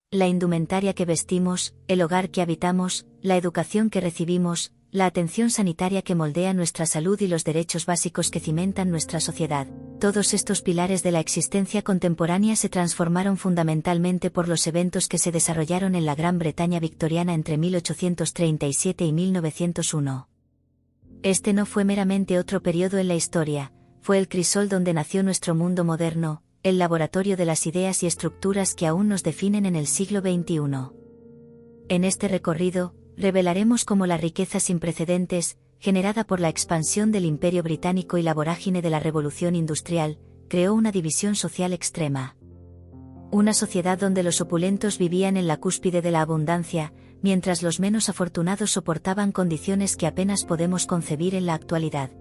La indumentaria que vestimos, el hogar que habitamos, la educación que recibimos, la atención sanitaria que moldea nuestra salud y los derechos básicos que cimentan nuestra sociedad. Todos estos pilares de la existencia contemporánea se transformaron fundamentalmente por los eventos que se desarrollaron en la Gran Bretaña victoriana entre 1837 y 1901. Este no fue meramente otro periodo en la historia, fue el crisol donde nació nuestro mundo moderno, el laboratorio de las ideas y estructuras que aún nos definen en el siglo XXI. En este recorrido, revelaremos cómo la riqueza sin precedentes, generada por la expansión del Imperio Británico y la vorágine de la Revolución Industrial, creó una división social extrema. Una sociedad donde los opulentos vivían en la cúspide de la abundancia, mientras los menos afortunados soportaban condiciones que apenas podemos concebir en la actualidad.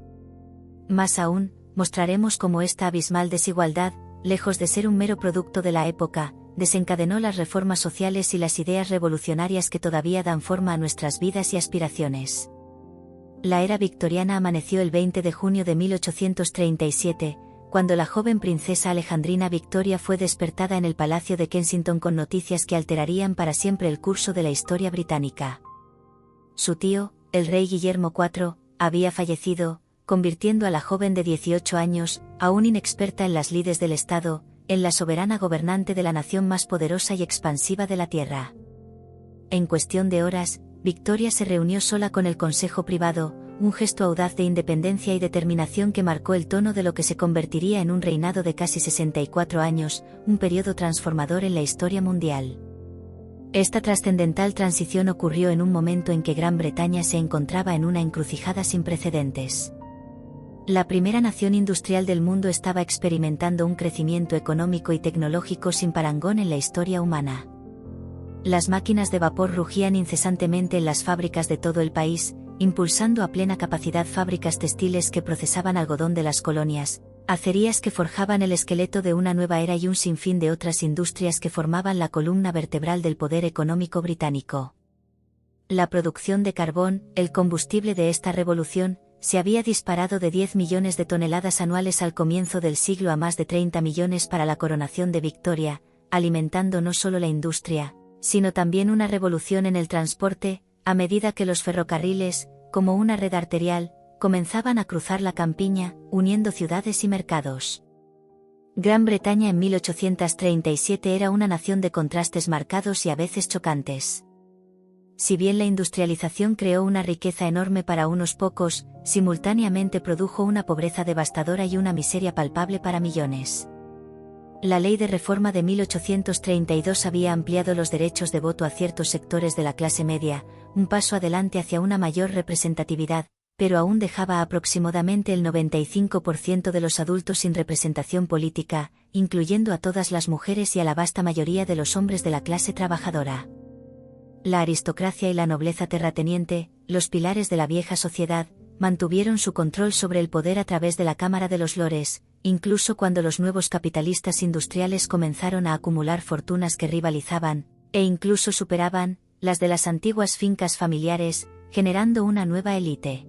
Más aún, mostraremos cómo esta abismal desigualdad, lejos de ser un mero producto de la época, desencadenó las reformas sociales y las ideas revolucionarias que todavía dan forma a nuestras vidas y aspiraciones. La era victoriana amaneció el 20 de junio de 1837, cuando la joven princesa alejandrina Victoria fue despertada en el Palacio de Kensington con noticias que alterarían para siempre el curso de la historia británica. Su tío, el rey Guillermo IV, había fallecido, convirtiendo a la joven de 18 años, aún inexperta en las lides del Estado, en la soberana gobernante de la nación más poderosa y expansiva de la tierra. En cuestión de horas, Victoria se reunió sola con el Consejo Privado, un gesto audaz de independencia y determinación que marcó el tono de lo que se convertiría en un reinado de casi 64 años, un periodo transformador en la historia mundial. Esta trascendental transición ocurrió en un momento en que Gran Bretaña se encontraba en una encrucijada sin precedentes. La primera nación industrial del mundo estaba experimentando un crecimiento económico y tecnológico sin parangón en la historia humana. Las máquinas de vapor rugían incesantemente en las fábricas de todo el país, impulsando a plena capacidad fábricas textiles que procesaban algodón de las colonias, acerías que forjaban el esqueleto de una nueva era y un sinfín de otras industrias que formaban la columna vertebral del poder económico británico. La producción de carbón, el combustible de esta revolución, se había disparado de 10 millones de toneladas anuales al comienzo del siglo a más de 30 millones para la coronación de Victoria, alimentando no solo la industria, sino también una revolución en el transporte, a medida que los ferrocarriles, como una red arterial, comenzaban a cruzar la campiña, uniendo ciudades y mercados. Gran Bretaña en 1837 era una nación de contrastes marcados y a veces chocantes. Si bien la industrialización creó una riqueza enorme para unos pocos, simultáneamente produjo una pobreza devastadora y una miseria palpable para millones. La Ley de Reforma de 1832 había ampliado los derechos de voto a ciertos sectores de la clase media, un paso adelante hacia una mayor representatividad, pero aún dejaba aproximadamente el 95% de los adultos sin representación política, incluyendo a todas las mujeres y a la vasta mayoría de los hombres de la clase trabajadora. La aristocracia y la nobleza terrateniente, los pilares de la vieja sociedad, mantuvieron su control sobre el poder a través de la Cámara de los Lores, incluso cuando los nuevos capitalistas industriales comenzaron a acumular fortunas que rivalizaban, e incluso superaban, las de las antiguas fincas familiares, generando una nueva élite.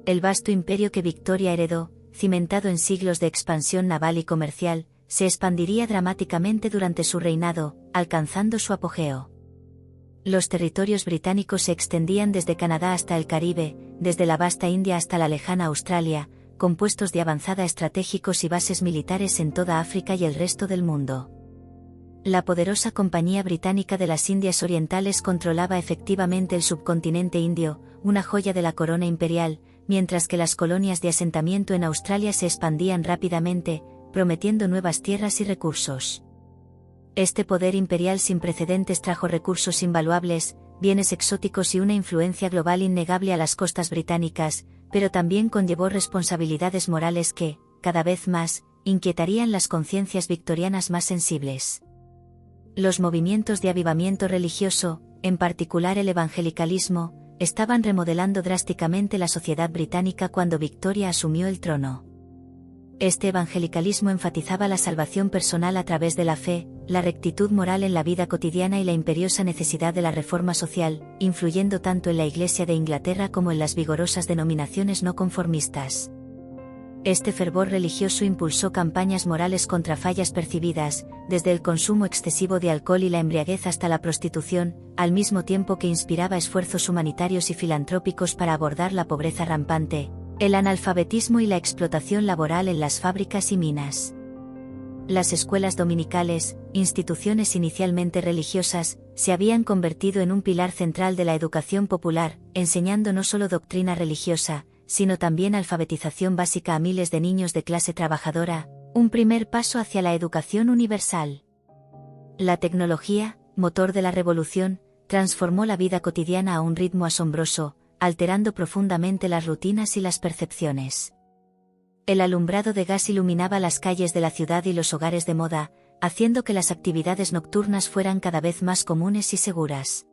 El vasto imperio que Victoria heredó, cimentado en siglos de expansión naval y comercial, se expandiría dramáticamente durante su reinado, alcanzando su apogeo. Los territorios británicos se extendían desde Canadá hasta el Caribe, desde la vasta India hasta la lejana Australia, con puestos de avanzada estratégicos y bases militares en toda África y el resto del mundo. La poderosa Compañía Británica de las Indias Orientales controlaba efectivamente el subcontinente indio, una joya de la corona imperial, mientras que las colonias de asentamiento en Australia se expandían rápidamente, prometiendo nuevas tierras y recursos. Este poder imperial sin precedentes trajo recursos invaluables, bienes exóticos y una influencia global innegable a las costas británicas, pero también conllevó responsabilidades morales que, cada vez más, inquietarían las conciencias victorianas más sensibles. Los movimientos de avivamiento religioso, en particular el evangelicalismo, estaban remodelando drásticamente la sociedad británica cuando Victoria asumió el trono. Este evangelicalismo enfatizaba la salvación personal a través de la fe, la rectitud moral en la vida cotidiana y la imperiosa necesidad de la reforma social, influyendo tanto en la Iglesia de Inglaterra como en las vigorosas denominaciones no conformistas. Este fervor religioso impulsó campañas morales contra fallas percibidas, desde el consumo excesivo de alcohol y la embriaguez hasta la prostitución, al mismo tiempo que inspiraba esfuerzos humanitarios y filantrópicos para abordar la pobreza rampante, el analfabetismo y la explotación laboral en las fábricas y minas. Las escuelas dominicales, instituciones inicialmente religiosas, se habían convertido en un pilar central de la educación popular, enseñando no solo doctrina religiosa, sino también alfabetización básica a miles de niños de clase trabajadora, un primer paso hacia la educación universal. La tecnología, motor de la revolución, transformó la vida cotidiana a un ritmo asombroso, alterando profundamente las rutinas y las percepciones. El alumbrado de gas iluminaba las calles de la ciudad y los hogares de moda, haciendo que las actividades nocturnas fueran cada vez más comunes y seguras.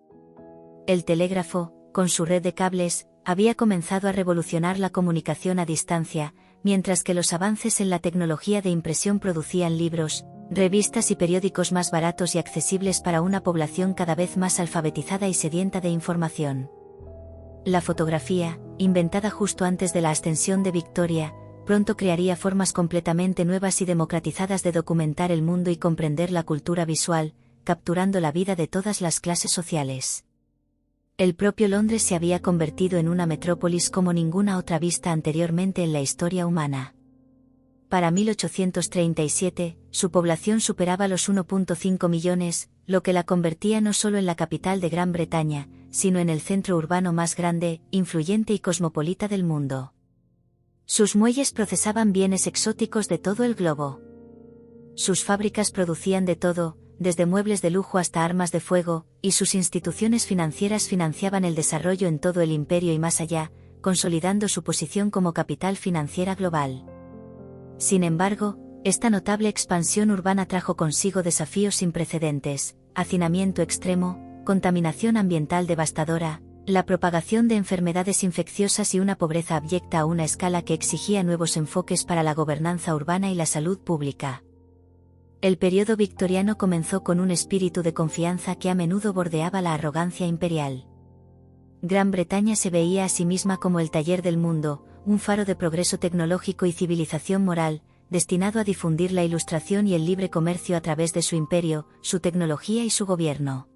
El telégrafo, con su red de cables, había comenzado a revolucionar la comunicación a distancia, mientras que los avances en la tecnología de impresión producían libros, revistas y periódicos más baratos y accesibles para una población cada vez más alfabetizada y sedienta de información. La fotografía, inventada justo antes de la ascensión de Victoria, pronto crearía formas completamente nuevas y democratizadas de documentar el mundo y comprender la cultura visual, capturando la vida de todas las clases sociales. El propio Londres se había convertido en una metrópolis como ninguna otra vista anteriormente en la historia humana. Para 1837, su población superaba los 1,5 millones, lo que la convertía no solo en la capital de Gran Bretaña, sino en el centro urbano más grande, influyente y cosmopolita del mundo. Sus muelles procesaban bienes exóticos de todo el globo. Sus fábricas producían de todo, desde muebles de lujo hasta armas de fuego, y sus instituciones financieras financiaban el desarrollo en todo el imperio y más allá, consolidando su posición como capital financiera global. Sin embargo, esta notable expansión urbana trajo consigo desafíos sin precedentes: hacinamiento extremo, contaminación ambiental devastadora, la propagación de enfermedades infecciosas y una pobreza abyecta a una escala que exigía nuevos enfoques para la gobernanza urbana y la salud pública. El periodo victoriano comenzó con un espíritu de confianza que a menudo bordeaba la arrogancia imperial. Gran Bretaña se veía a sí misma como el taller del mundo, un faro de progreso tecnológico y civilización moral, destinado a difundir la ilustración y el libre comercio a través de su imperio, su tecnología y su gobierno.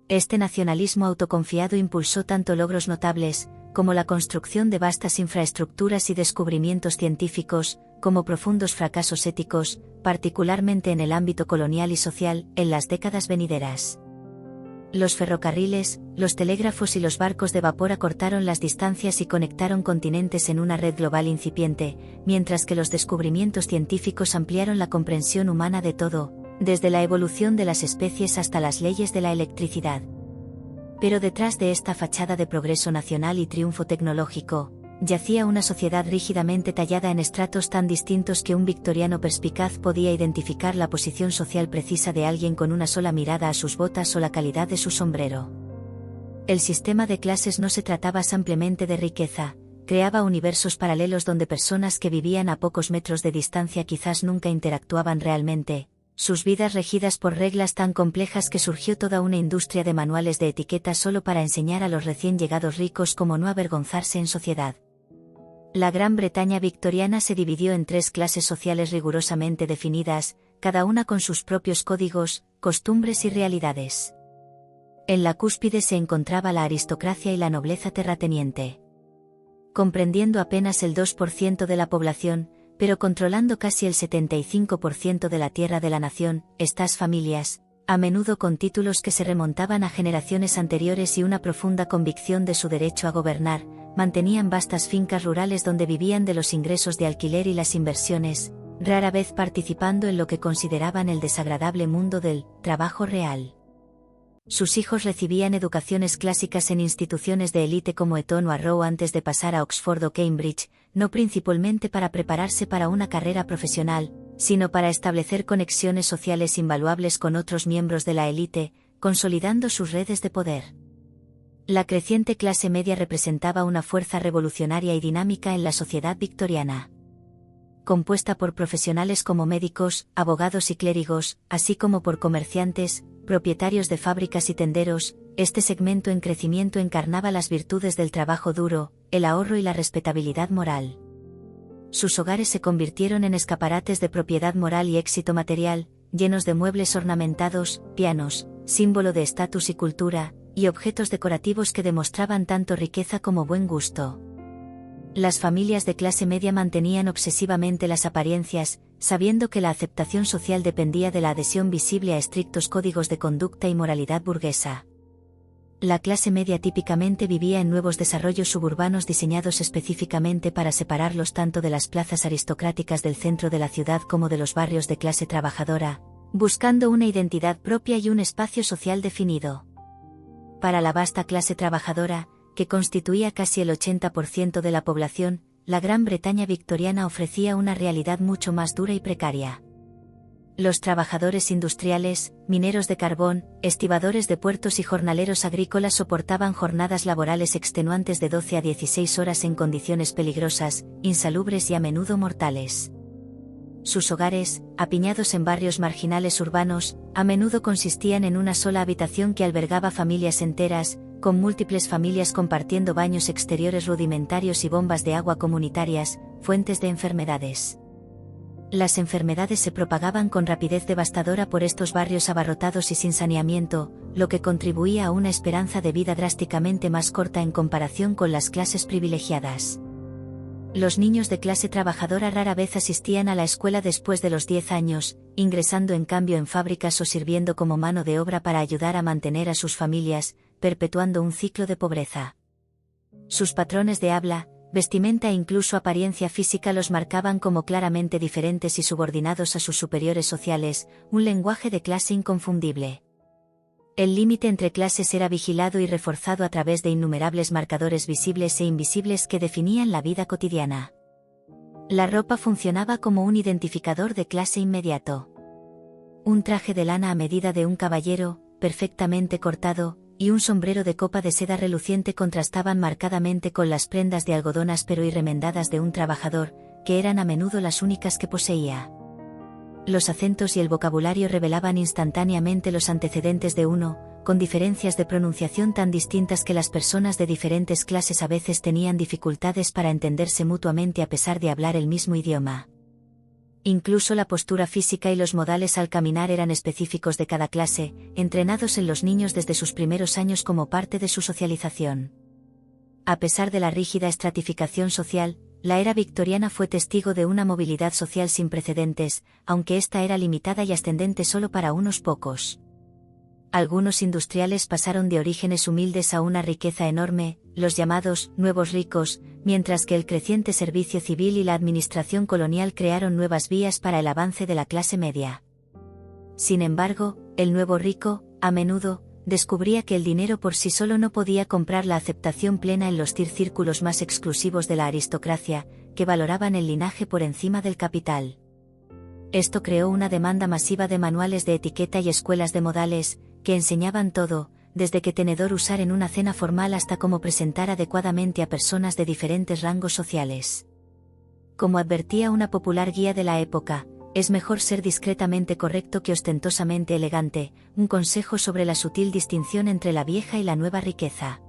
Este nacionalismo autoconfiado impulsó tanto logros notables, como la construcción de vastas infraestructuras y descubrimientos científicos, como profundos fracasos éticos, particularmente en el ámbito colonial y social, en las décadas venideras. Los ferrocarriles, los telégrafos y los barcos de vapor acortaron las distancias y conectaron continentes en una red global incipiente, mientras que los descubrimientos científicos ampliaron la comprensión humana de todo, desde la evolución de las especies hasta las leyes de la electricidad. Pero detrás de esta fachada de progreso nacional y triunfo tecnológico, yacía una sociedad rígidamente tallada en estratos tan distintos que un victoriano perspicaz podía identificar la posición social precisa de alguien con una sola mirada a sus botas o la calidad de su sombrero. El sistema de clases no se trataba simplemente de riqueza, creaba universos paralelos donde personas que vivían a pocos metros de distancia quizás nunca interactuaban realmente, sus vidas regidas por reglas tan complejas que surgió toda una industria de manuales de etiqueta solo para enseñar a los recién llegados ricos cómo no avergonzarse en sociedad. La Gran Bretaña victoriana se dividió en 3 clases sociales rigurosamente definidas, cada una con sus propios códigos, costumbres y realidades. En la cúspide se encontraba la aristocracia y la nobleza terrateniente. Comprendiendo apenas el 2% de la población, pero controlando casi el 75% de la tierra de la nación, estas familias, a menudo con títulos que se remontaban a generaciones anteriores y una profunda convicción de su derecho a gobernar, mantenían vastas fincas rurales donde vivían de los ingresos de alquiler y las inversiones, rara vez participando en lo que consideraban el desagradable mundo del trabajo real. Sus hijos recibían educaciones clásicas en instituciones de élite como Eton o Harrow antes de pasar a Oxford o Cambridge, no principalmente para prepararse para una carrera profesional, sino para establecer conexiones sociales invaluables con otros miembros de la élite, consolidando sus redes de poder. La creciente clase media representaba una fuerza revolucionaria y dinámica en la sociedad victoriana. Compuesta por profesionales como médicos, abogados y clérigos, así como por comerciantes, propietarios de fábricas y tenderos, este segmento en crecimiento encarnaba las virtudes del trabajo duro, el ahorro y la respetabilidad moral. Sus hogares se convirtieron en escaparates de propiedad moral y éxito material, llenos de muebles ornamentados, pianos, símbolo de estatus y cultura, y objetos decorativos que demostraban tanto riqueza como buen gusto. Las familias de clase media mantenían obsesivamente las apariencias, sabiendo que la aceptación social dependía de la adhesión visible a estrictos códigos de conducta y moralidad burguesa. La clase media típicamente vivía en nuevos desarrollos suburbanos diseñados específicamente para separarlos tanto de las plazas aristocráticas del centro de la ciudad como de los barrios de clase trabajadora, buscando una identidad propia y un espacio social definido. Para la vasta clase trabajadora, que constituía casi el 80% de la población, la Gran Bretaña victoriana ofrecía una realidad mucho más dura y precaria. Los trabajadores industriales, mineros de carbón, estibadores de puertos y jornaleros agrícolas soportaban jornadas laborales extenuantes de 12 a 16 horas en condiciones peligrosas, insalubres y a menudo mortales. Sus hogares, apiñados en barrios marginales urbanos, a menudo consistían en una sola habitación que albergaba familias enteras, con múltiples familias compartiendo baños exteriores rudimentarios y bombas de agua comunitarias, fuentes de enfermedades. Las enfermedades se propagaban con rapidez devastadora por estos barrios abarrotados y sin saneamiento, lo que contribuía a una esperanza de vida drásticamente más corta en comparación con las clases privilegiadas. Los niños de clase trabajadora rara vez asistían a la escuela después de los 10 años, ingresando en cambio en fábricas o sirviendo como mano de obra para ayudar a mantener a sus familias, perpetuando un ciclo de pobreza. Sus patrones de habla, vestimenta e incluso apariencia física los marcaban como claramente diferentes y subordinados a sus superiores sociales, un lenguaje de clase inconfundible. El límite entre clases era vigilado y reforzado a través de innumerables marcadores visibles e invisibles que definían la vida cotidiana. La ropa funcionaba como un identificador de clase inmediato. Un traje de lana a medida de un caballero, perfectamente cortado, y un sombrero de copa de seda reluciente contrastaban marcadamente con las prendas de algodón áspero y remendadas de un trabajador, que eran a menudo las únicas que poseía. Los acentos y el vocabulario revelaban instantáneamente los antecedentes de uno, con diferencias de pronunciación tan distintas que las personas de diferentes clases a veces tenían dificultades para entenderse mutuamente a pesar de hablar el mismo idioma. Incluso la postura física y los modales al caminar eran específicos de cada clase, entrenados en los niños desde sus primeros años como parte de su socialización. A pesar de la rígida estratificación social, la era victoriana fue testigo de una movilidad social sin precedentes, aunque esta era limitada y ascendente solo para unos pocos. Algunos industriales pasaron de orígenes humildes a una riqueza enorme, los llamados nuevos ricos, mientras que el creciente servicio civil y la administración colonial crearon nuevas vías para el avance de la clase media. Sin embargo, el nuevo rico, a menudo, descubría que el dinero por sí solo no podía comprar la aceptación plena en los círculos más exclusivos de la aristocracia, que valoraban el linaje por encima del capital. Esto creó una demanda masiva de manuales de etiqueta y escuelas de modales, que enseñaban todo, desde qué tenedor usar en una cena formal hasta cómo presentar adecuadamente a personas de diferentes rangos sociales. Como advertía una popular guía de la época, es mejor ser discretamente correcto que ostentosamente elegante, un consejo sobre la sutil distinción entre la vieja y la nueva riqueza.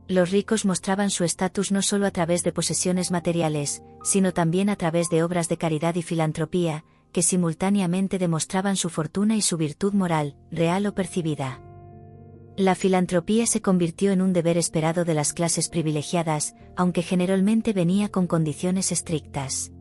Los ricos mostraban su estatus no solo a través de posesiones materiales, sino también a través de obras de caridad y filantropía, que simultáneamente demostraban su fortuna y su virtud moral, real o percibida. La filantropía se convirtió en un deber esperado de las clases privilegiadas, aunque generalmente venía con condiciones estrictas.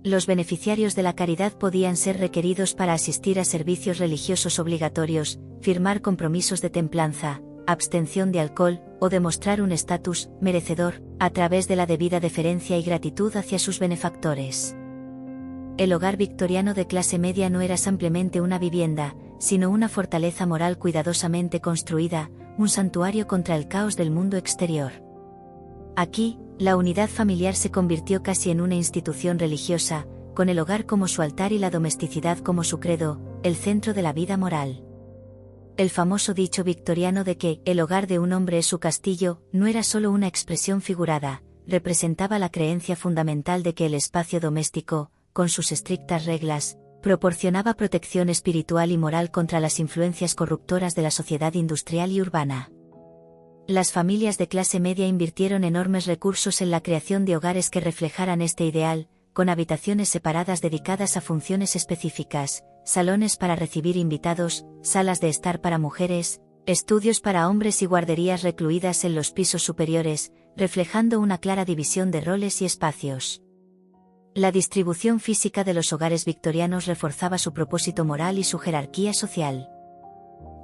Los beneficiarios de la caridad podían ser requeridos para asistir a servicios religiosos obligatorios, firmar compromisos de templanza, abstención de alcohol, o demostrar un estatus merecedor, a través de la debida deferencia y gratitud hacia sus benefactores. El hogar victoriano de clase media no era simplemente una vivienda, sino una fortaleza moral cuidadosamente construida, un santuario contra el caos del mundo exterior. Aquí, la unidad familiar se convirtió casi en una institución religiosa, con el hogar como su altar y la domesticidad como su credo, el centro de la vida moral. El famoso dicho victoriano de que el hogar de un hombre es su castillo, no era solo una expresión figurada, representaba la creencia fundamental de que el espacio doméstico, con sus estrictas reglas, proporcionaba protección espiritual y moral contra las influencias corruptoras de la sociedad industrial y urbana. Las familias de clase media invirtieron enormes recursos en la creación de hogares que reflejaran este ideal, con habitaciones separadas dedicadas a funciones específicas, salones para recibir invitados, salas de estar para mujeres, estudios para hombres y guarderías recluidas en los pisos superiores, reflejando una clara división de roles y espacios. La distribución física de los hogares victorianos reforzaba su propósito moral y su jerarquía social.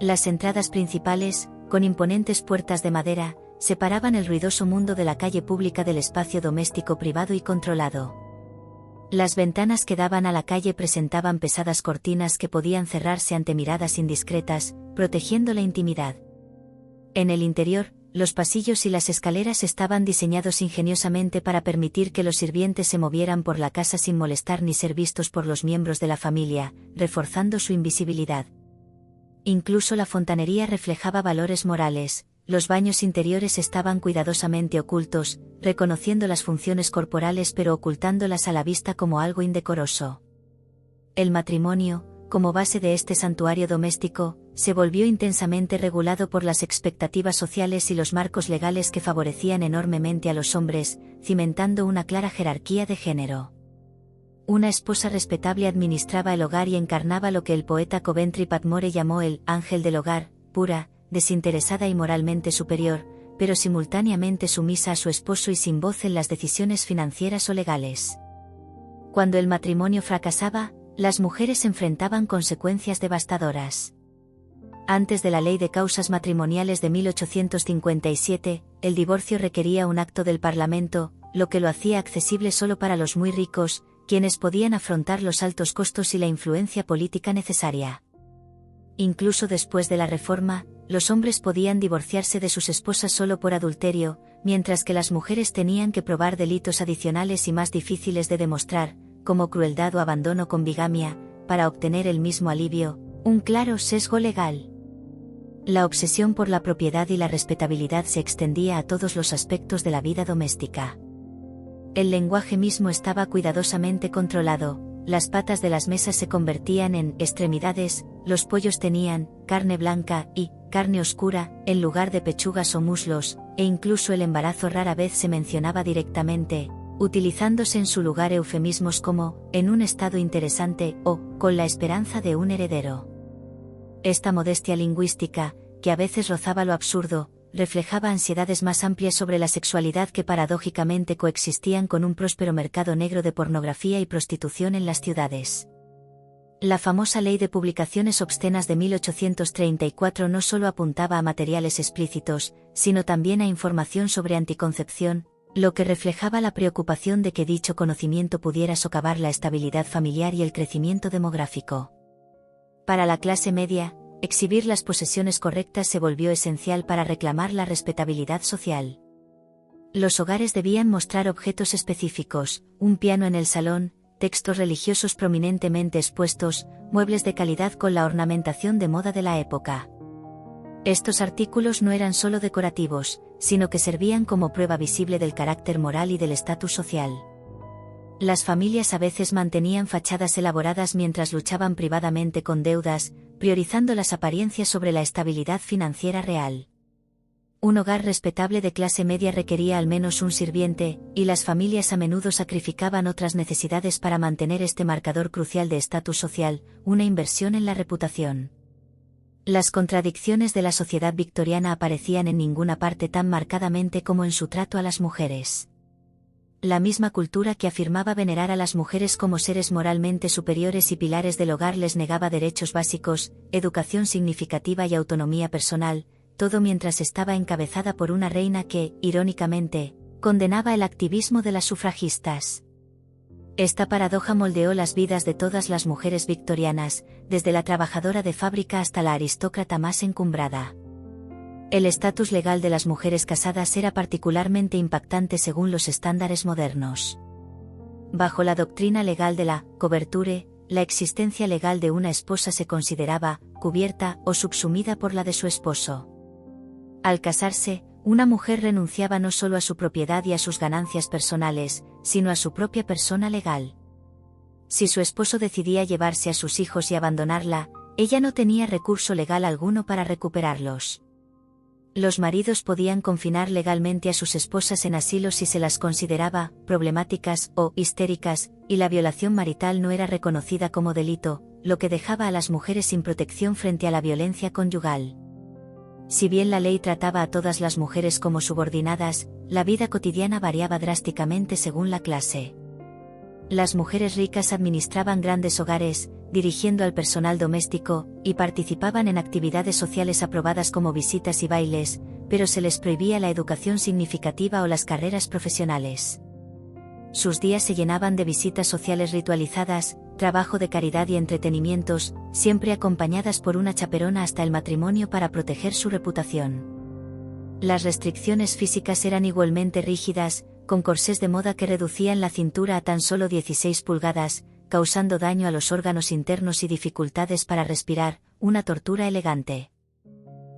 Las entradas principales, con imponentes puertas de madera, separaban el ruidoso mundo de la calle pública del espacio doméstico privado y controlado. Las ventanas que daban a la calle presentaban pesadas cortinas que podían cerrarse ante miradas indiscretas, protegiendo la intimidad. En el interior, los pasillos y las escaleras estaban diseñados ingeniosamente para permitir que los sirvientes se movieran por la casa sin molestar ni ser vistos por los miembros de la familia, reforzando su invisibilidad. Incluso la fontanería reflejaba valores morales. Los baños interiores estaban cuidadosamente ocultos, reconociendo las funciones corporales pero ocultándolas a la vista como algo indecoroso. El matrimonio, como base de este santuario doméstico, se volvió intensamente regulado por las expectativas sociales y los marcos legales que favorecían enormemente a los hombres, cimentando una clara jerarquía de género. Una esposa respetable administraba el hogar y encarnaba lo que el poeta Coventry Patmore llamó el ángel del hogar, pura, desinteresada y moralmente superior, pero simultáneamente sumisa a su esposo y sin voz en las decisiones financieras o legales. Cuando el matrimonio fracasaba, las mujeres enfrentaban consecuencias devastadoras. Antes de la Ley de Causas Matrimoniales de 1857, el divorcio requería un acto del Parlamento, lo que lo hacía accesible solo para los muy ricos, quienes podían afrontar los altos costos y la influencia política necesaria. Incluso después de la Reforma, los hombres podían divorciarse de sus esposas solo por adulterio, mientras que las mujeres tenían que probar delitos adicionales y más difíciles de demostrar, como crueldad o abandono con bigamia, para obtener el mismo alivio, un claro sesgo legal. La obsesión por la propiedad y la respetabilidad se extendía a todos los aspectos de la vida doméstica. El lenguaje mismo estaba cuidadosamente controlado. Las patas de las mesas se convertían en extremidades, los pollos tenían carne blanca y carne oscura, en lugar de pechugas o muslos, e incluso el embarazo rara vez se mencionaba directamente, utilizándose en su lugar eufemismos como, en un estado interesante, o, con la esperanza de un heredero. Esta modestia lingüística, que a veces rozaba lo absurdo, reflejaba ansiedades más amplias sobre la sexualidad que paradójicamente coexistían con un próspero mercado negro de pornografía y prostitución en las ciudades. La famosa Ley de Publicaciones Obscenas de 1834 no solo apuntaba a materiales explícitos, sino también a información sobre anticoncepción, lo que reflejaba la preocupación de que dicho conocimiento pudiera socavar la estabilidad familiar y el crecimiento demográfico. Para la clase media, exhibir las posesiones correctas se volvió esencial para reclamar la respetabilidad social. Los hogares debían mostrar objetos específicos, un piano en el salón, textos religiosos prominentemente expuestos, muebles de calidad con la ornamentación de moda de la época. Estos artículos no eran solo decorativos, sino que servían como prueba visible del carácter moral y del estatus social. Las familias a veces mantenían fachadas elaboradas mientras luchaban privadamente con deudas, priorizando las apariencias sobre la estabilidad financiera real. Un hogar respetable de clase media requería al menos un sirviente, y las familias a menudo sacrificaban otras necesidades para mantener este marcador crucial de estatus social, una inversión en la reputación. Las contradicciones de la sociedad victoriana aparecían en ninguna parte tan marcadamente como en su trato a las mujeres. La misma cultura que afirmaba venerar a las mujeres como seres moralmente superiores y pilares del hogar les negaba derechos básicos, educación significativa y autonomía personal, todo mientras estaba encabezada por una reina que, irónicamente, condenaba el activismo de las sufragistas. Esta paradoja moldeó las vidas de todas las mujeres victorianas, desde la trabajadora de fábrica hasta la aristócrata más encumbrada. El estatus legal de las mujeres casadas era particularmente impactante según los estándares modernos. Bajo la doctrina legal de la coverture, la existencia legal de una esposa se consideraba cubierta o subsumida por la de su esposo. Al casarse, una mujer renunciaba no solo a su propiedad y a sus ganancias personales, sino a su propia persona legal. Si su esposo decidía llevarse a sus hijos y abandonarla, ella no tenía recurso legal alguno para recuperarlos. Los maridos podían confinar legalmente a sus esposas en asilo si se las consideraba problemáticas o histéricas, y la violación marital no era reconocida como delito, lo que dejaba a las mujeres sin protección frente a la violencia conyugal. Si bien la ley trataba a todas las mujeres como subordinadas, la vida cotidiana variaba drásticamente según la clase. Las mujeres ricas administraban grandes hogares, dirigiendo al personal doméstico, y participaban en actividades sociales aprobadas como visitas y bailes, pero se les prohibía la educación significativa o las carreras profesionales. Sus días se llenaban de visitas sociales ritualizadas, trabajo de caridad y entretenimientos, siempre acompañadas por una chaperona hasta el matrimonio para proteger su reputación. Las restricciones físicas eran igualmente rígidas, con corsés de moda que reducían la cintura a tan solo 16 pulgadas, causando daño a los órganos internos y dificultades para respirar, una tortura elegante.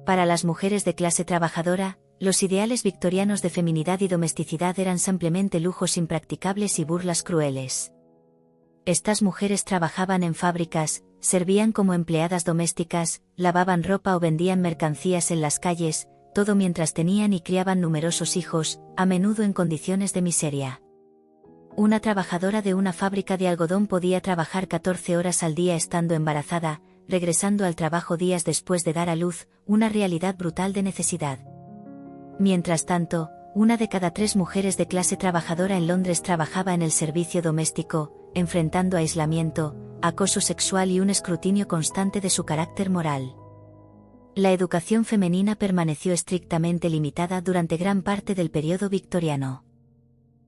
Para las mujeres de clase trabajadora, los ideales victorianos de feminidad y domesticidad eran simplemente lujos impracticables y burlas crueles. Estas mujeres trabajaban en fábricas, servían como empleadas domésticas, lavaban ropa o vendían mercancías en las calles, todo mientras tenían y criaban numerosos hijos, a menudo en condiciones de miseria. Una trabajadora de una fábrica de algodón podía trabajar 14 horas al día estando embarazada, regresando al trabajo días después de dar a luz, una realidad brutal de necesidad. Mientras tanto, 1 de cada 3 mujeres de clase trabajadora en Londres trabajaba en el servicio doméstico, enfrentando aislamiento, acoso sexual y un escrutinio constante de su carácter moral. La educación femenina permaneció estrictamente limitada durante gran parte del periodo victoriano.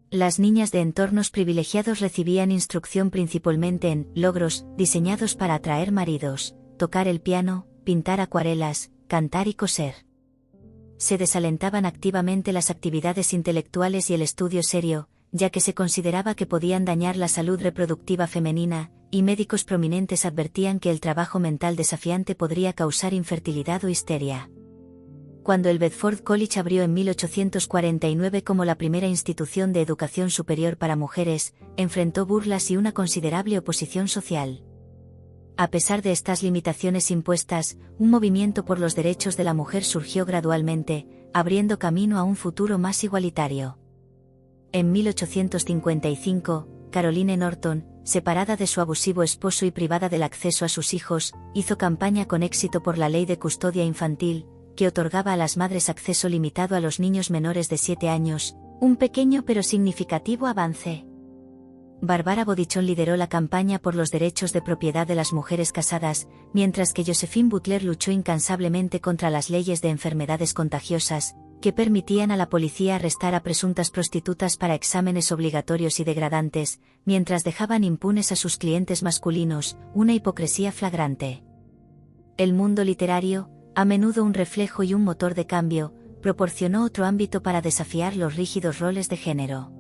Las niñas de entornos privilegiados recibían instrucción principalmente en logros diseñados para atraer maridos, tocar el piano, pintar acuarelas, cantar y coser. Se desalentaban activamente las actividades intelectuales y el estudio serio, ya que se consideraba que podían dañar la salud reproductiva femenina, y médicos prominentes advertían que el trabajo mental desafiante podría causar infertilidad o histeria. Cuando el Bedford College abrió en 1849 como la primera institución de educación superior para mujeres, enfrentó burlas y una considerable oposición social. A pesar de estas limitaciones impuestas, un movimiento por los derechos de la mujer surgió gradualmente, abriendo camino a un futuro más igualitario. En 1855, Caroline Norton, separada de su abusivo esposo y privada del acceso a sus hijos, hizo campaña con éxito por la ley de custodia infantil, que otorgaba a las madres acceso limitado a los niños menores de 7 años, un pequeño pero significativo avance. Barbara Bodichon lideró la campaña por los derechos de propiedad de las mujeres casadas, mientras que Josephine Butler luchó incansablemente contra las leyes de enfermedades contagiosas, que permitían a la policía arrestar a presuntas prostitutas para exámenes obligatorios y degradantes, mientras dejaban impunes a sus clientes masculinos, una hipocresía flagrante. El mundo literario, a menudo un reflejo y un motor de cambio, proporcionó otro ámbito para desafiar los rígidos roles de género.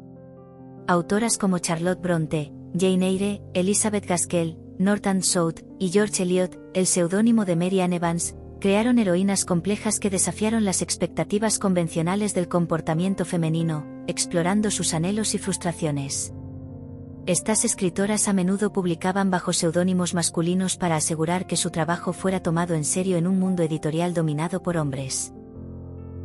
Autoras como Charlotte Bronte, Jane Eyre, Elizabeth Gaskell, Norton South y George Eliot, el seudónimo de Mary Ann Evans, crearon heroínas complejas que desafiaron las expectativas convencionales del comportamiento femenino, explorando sus anhelos y frustraciones. Estas escritoras a menudo publicaban bajo seudónimos masculinos para asegurar que su trabajo fuera tomado en serio en un mundo editorial dominado por hombres.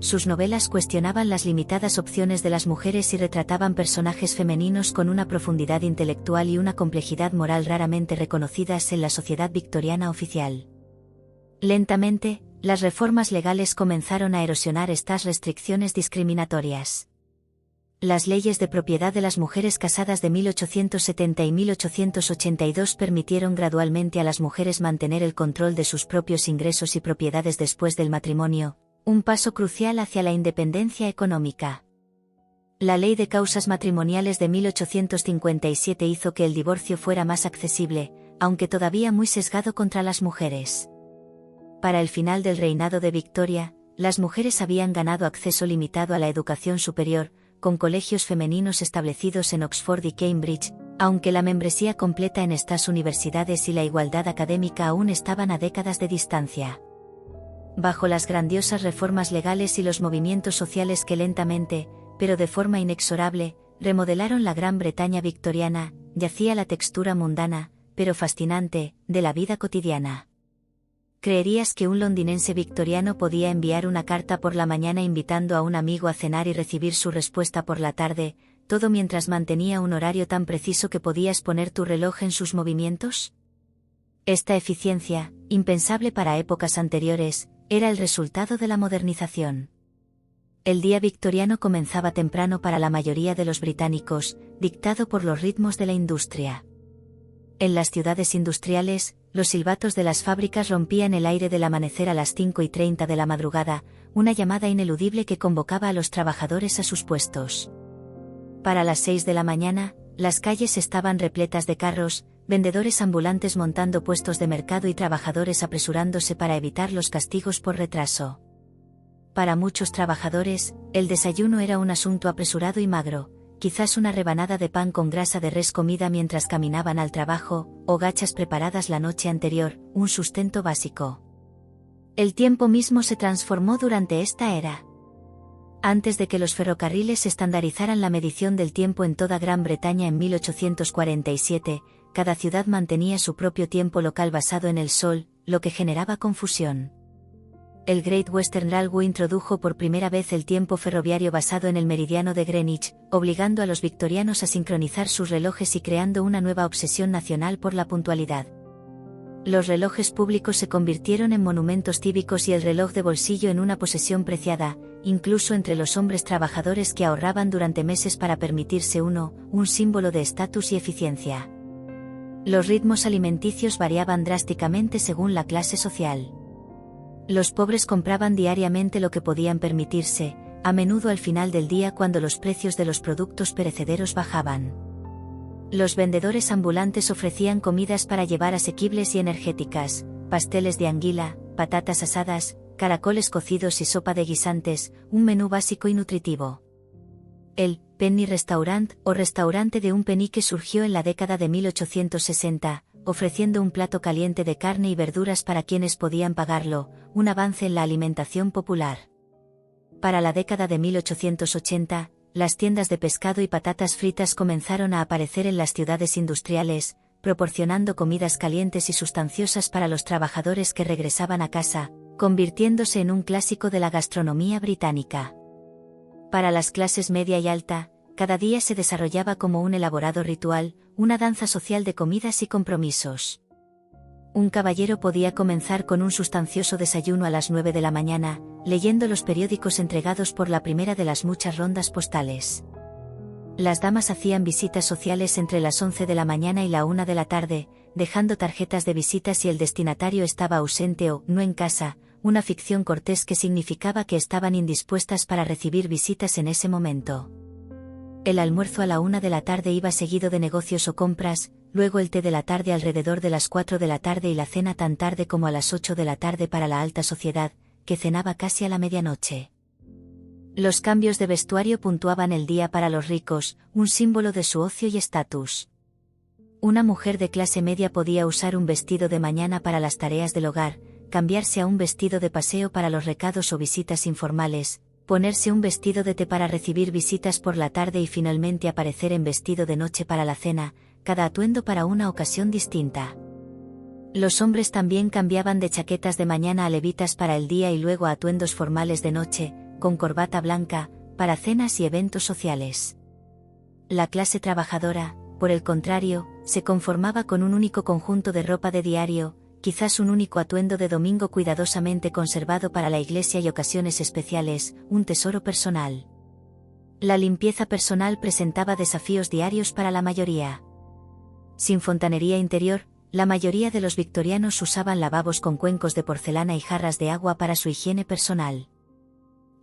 Sus novelas cuestionaban las limitadas opciones de las mujeres y retrataban personajes femeninos con una profundidad intelectual y una complejidad moral raramente reconocidas en la sociedad victoriana oficial. Lentamente, las reformas legales comenzaron a erosionar estas restricciones discriminatorias. Las leyes de propiedad de las mujeres casadas de 1870 y 1882 permitieron gradualmente a las mujeres mantener el control de sus propios ingresos y propiedades después del matrimonio, un paso crucial hacia la independencia económica. La Ley de Causas Matrimoniales de 1857 hizo que el divorcio fuera más accesible, aunque todavía muy sesgado contra las mujeres. Para el final del reinado de Victoria, las mujeres habían ganado acceso limitado a la educación superior, con colegios femeninos establecidos en Oxford y Cambridge, aunque la membresía completa en estas universidades y la igualdad académica aún estaban a décadas de distancia. Bajo las grandiosas reformas legales y los movimientos sociales que lentamente, pero de forma inexorable, remodelaron la Gran Bretaña victoriana, yacía la textura mundana, pero fascinante, de la vida cotidiana. ¿Creerías que un londinense victoriano podía enviar una carta por la mañana invitando a un amigo a cenar y recibir su respuesta por la tarde, todo mientras mantenía un horario tan preciso que podías poner tu reloj en sus movimientos? Esta eficiencia, impensable para épocas anteriores, era el resultado de la modernización. El día victoriano comenzaba temprano para la mayoría de los británicos, dictado por los ritmos de la industria. En las ciudades industriales, los silbatos de las fábricas rompían el aire del amanecer a las 5:30 de la madrugada, una llamada ineludible que convocaba a los trabajadores a sus puestos. Para las 6 de la mañana, las calles estaban repletas de carros, vendedores ambulantes montando puestos de mercado y trabajadores apresurándose para evitar los castigos por retraso. Para muchos trabajadores, el desayuno era un asunto apresurado y magro, quizás una rebanada de pan con grasa de res comida mientras caminaban al trabajo, o gachas preparadas la noche anterior, un sustento básico. El tiempo mismo se transformó durante esta era. Antes de que los ferrocarriles estandarizaran la medición del tiempo en toda Gran Bretaña en 1847, cada ciudad mantenía su propio tiempo local basado en el sol, lo que generaba confusión. El Great Western Railway introdujo por primera vez el tiempo ferroviario basado en el meridiano de Greenwich, obligando a los victorianos a sincronizar sus relojes y creando una nueva obsesión nacional por la puntualidad. Los relojes públicos se convirtieron en monumentos cívicos y el reloj de bolsillo en una posesión preciada, incluso entre los hombres trabajadores que ahorraban durante meses para permitirse uno, un símbolo de estatus y eficiencia. Los ritmos alimenticios variaban drásticamente según la clase social. Los pobres compraban diariamente lo que podían permitirse, a menudo al final del día cuando los precios de los productos perecederos bajaban. Los vendedores ambulantes ofrecían comidas para llevar asequibles y energéticas, pasteles de anguila, patatas asadas, caracoles cocidos y sopa de guisantes, un menú básico y nutritivo. El penny restaurant o restaurante de un penique surgió en la década de 1860, ofreciendo un plato caliente de carne y verduras para quienes podían pagarlo, un avance en la alimentación popular. Para la década de 1880, las tiendas de pescado y patatas fritas comenzaron a aparecer en las ciudades industriales, proporcionando comidas calientes y sustanciosas para los trabajadores que regresaban a casa, convirtiéndose en un clásico de la gastronomía británica. Para las clases media y alta, cada día se desarrollaba como un elaborado ritual, una danza social de comidas y compromisos. Un caballero podía comenzar con un sustancioso desayuno a las 9 de la mañana, leyendo los periódicos entregados por la primera de las muchas rondas postales. Las damas hacían visitas sociales entre las 11 de la mañana y la 1 de la tarde, dejando tarjetas de visita si el destinatario estaba ausente o no en casa, una ficción cortés que significaba que estaban indispuestas para recibir visitas en ese momento. El almuerzo a la 1 de la tarde iba seguido de negocios o compras, luego el té de la tarde alrededor de las 4 de la tarde y la cena tan tarde como a las 8 de la tarde para la alta sociedad, que cenaba casi a la medianoche. Los cambios de vestuario puntuaban el día para los ricos, un símbolo de su ocio y estatus. Una mujer de clase media podía usar un vestido de mañana para las tareas del hogar, cambiarse a un vestido de paseo para los recados o visitas informales, ponerse un vestido de té para recibir visitas por la tarde y finalmente aparecer en vestido de noche para la cena, cada atuendo para una ocasión distinta. Los hombres también cambiaban de chaquetas de mañana a levitas para el día y luego a atuendos formales de noche, con corbata blanca, para cenas y eventos sociales. La clase trabajadora, por el contrario, se conformaba con un único conjunto de ropa de diario, quizás un único atuendo de domingo cuidadosamente conservado para la iglesia y ocasiones especiales, un tesoro personal. La limpieza personal presentaba desafíos diarios para la mayoría. Sin fontanería interior, la mayoría de los victorianos usaban lavabos con cuencos de porcelana y jarras de agua para su higiene personal.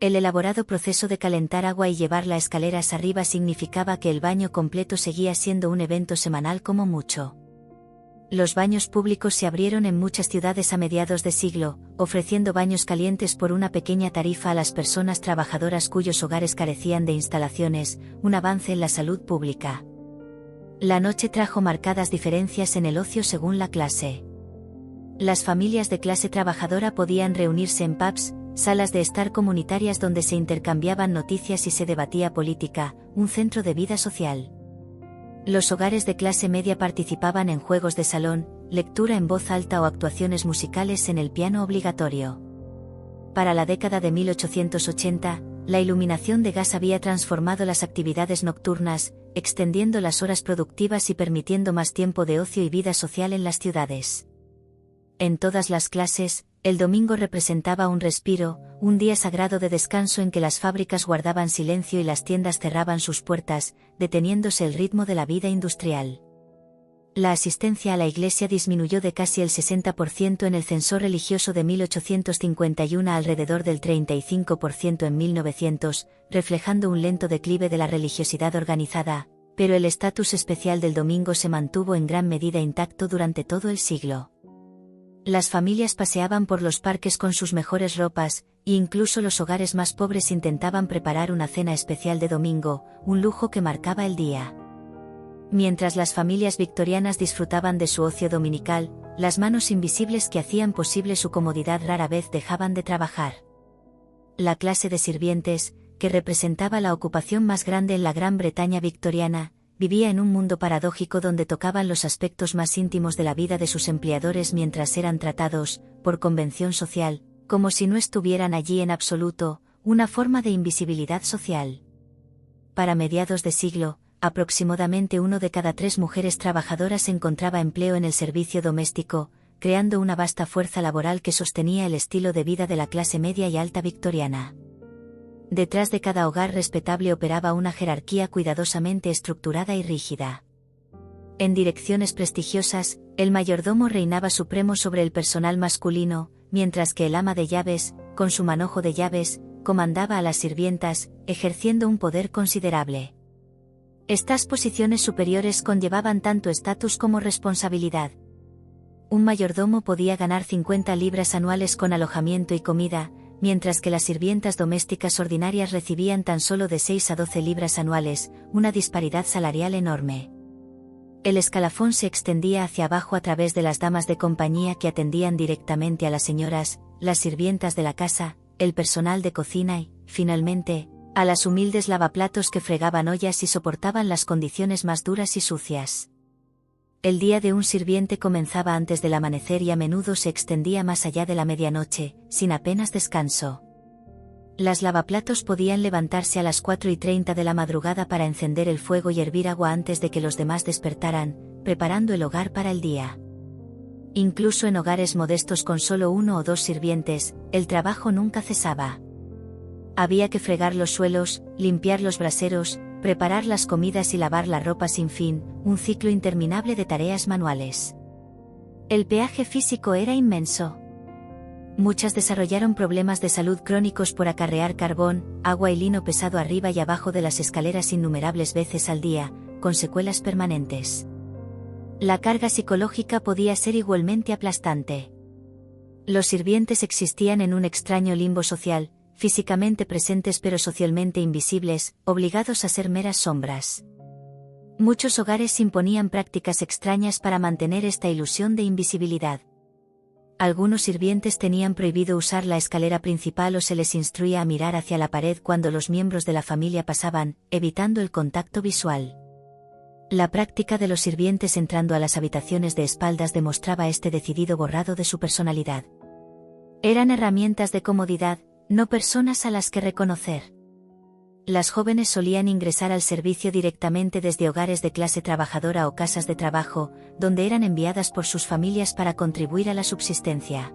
El elaborado proceso de calentar agua y llevarla escaleras arriba significaba que el baño completo seguía siendo un evento semanal como mucho. Los baños públicos se abrieron en muchas ciudades a mediados de siglo, ofreciendo baños calientes por una pequeña tarifa a las personas trabajadoras cuyos hogares carecían de instalaciones, un avance en la salud pública. La noche trajo marcadas diferencias en el ocio según la clase. Las familias de clase trabajadora podían reunirse en pubs, salas de estar comunitarias donde se intercambiaban noticias y se debatía política, un centro de vida social. Los hogares de clase media participaban en juegos de salón, lectura en voz alta o actuaciones musicales en el piano obligatorio. Para la década de 1880, la iluminación de gas había transformado las actividades nocturnas, extendiendo las horas productivas y permitiendo más tiempo de ocio y vida social en las ciudades. En todas las clases, el domingo representaba un respiro, un día sagrado de descanso en que las fábricas guardaban silencio y las tiendas cerraban sus puertas, deteniéndose el ritmo de la vida industrial. La asistencia a la iglesia disminuyó de casi el 60% en el censo religioso de 1851 a alrededor del 35% en 1900, reflejando un lento declive de la religiosidad organizada, pero el estatus especial del domingo se mantuvo en gran medida intacto durante todo el siglo. Las familias paseaban por los parques con sus mejores ropas, e incluso los hogares más pobres intentaban preparar una cena especial de domingo, un lujo que marcaba el día. Mientras las familias victorianas disfrutaban de su ocio dominical, las manos invisibles que hacían posible su comodidad rara vez dejaban de trabajar. La clase de sirvientes, que representaba la ocupación más grande en la Gran Bretaña victoriana, vivía en un mundo paradójico donde tocaban los aspectos más íntimos de la vida de sus empleadores mientras eran tratados, por convención social, como si no estuvieran allí en absoluto, una forma de invisibilidad social. Para mediados de siglo, aproximadamente 1 de cada 3 mujeres trabajadoras encontraba empleo en el servicio doméstico, creando una vasta fuerza laboral que sostenía el estilo de vida de la clase media y alta victoriana. Detrás de cada hogar respetable operaba una jerarquía cuidadosamente estructurada y rígida. En direcciones prestigiosas, el mayordomo reinaba supremo sobre el personal masculino, mientras que el ama de llaves, con su manojo de llaves, comandaba a las sirvientas, ejerciendo un poder considerable. Estas posiciones superiores conllevaban tanto estatus como responsabilidad. Un mayordomo podía ganar 50 libras anuales con alojamiento y comida, mientras que las sirvientas domésticas ordinarias recibían tan solo de 6 a 12 libras anuales, una disparidad salarial enorme. El escalafón se extendía hacia abajo a través de las damas de compañía que atendían directamente a las señoras, las sirvientas de la casa, el personal de cocina y, finalmente, a las humildes lavaplatos que fregaban ollas y soportaban las condiciones más duras y sucias. El día de un sirviente comenzaba antes del amanecer y a menudo se extendía más allá de la medianoche, sin apenas descanso. Las lavaplatos podían levantarse a las 4:30 de la madrugada para encender el fuego y hervir agua antes de que los demás despertaran, preparando el hogar para el día. Incluso en hogares modestos con solo 1 o 2 sirvientes, el trabajo nunca cesaba. Había que fregar los suelos, limpiar los braseros, preparar las comidas y lavar la ropa sin fin, un ciclo interminable de tareas manuales. El peaje físico era inmenso. Muchas desarrollaron problemas de salud crónicos por acarrear carbón, agua y lino pesado arriba y abajo de las escaleras innumerables veces al día, con secuelas permanentes. La carga psicológica podía ser igualmente aplastante. Los sirvientes existían en un extraño limbo social, físicamente presentes pero socialmente invisibles, obligados a ser meras sombras. Muchos hogares imponían prácticas extrañas para mantener esta ilusión de invisibilidad. Algunos sirvientes tenían prohibido usar la escalera principal o se les instruía a mirar hacia la pared cuando los miembros de la familia pasaban, evitando el contacto visual. La práctica de los sirvientes entrando a las habitaciones de espaldas demostraba este decidido borrado de su personalidad. Eran herramientas de comodidad, no personas a las que reconocer. Las jóvenes solían ingresar al servicio directamente desde hogares de clase trabajadora o casas de trabajo, donde eran enviadas por sus familias para contribuir a la subsistencia.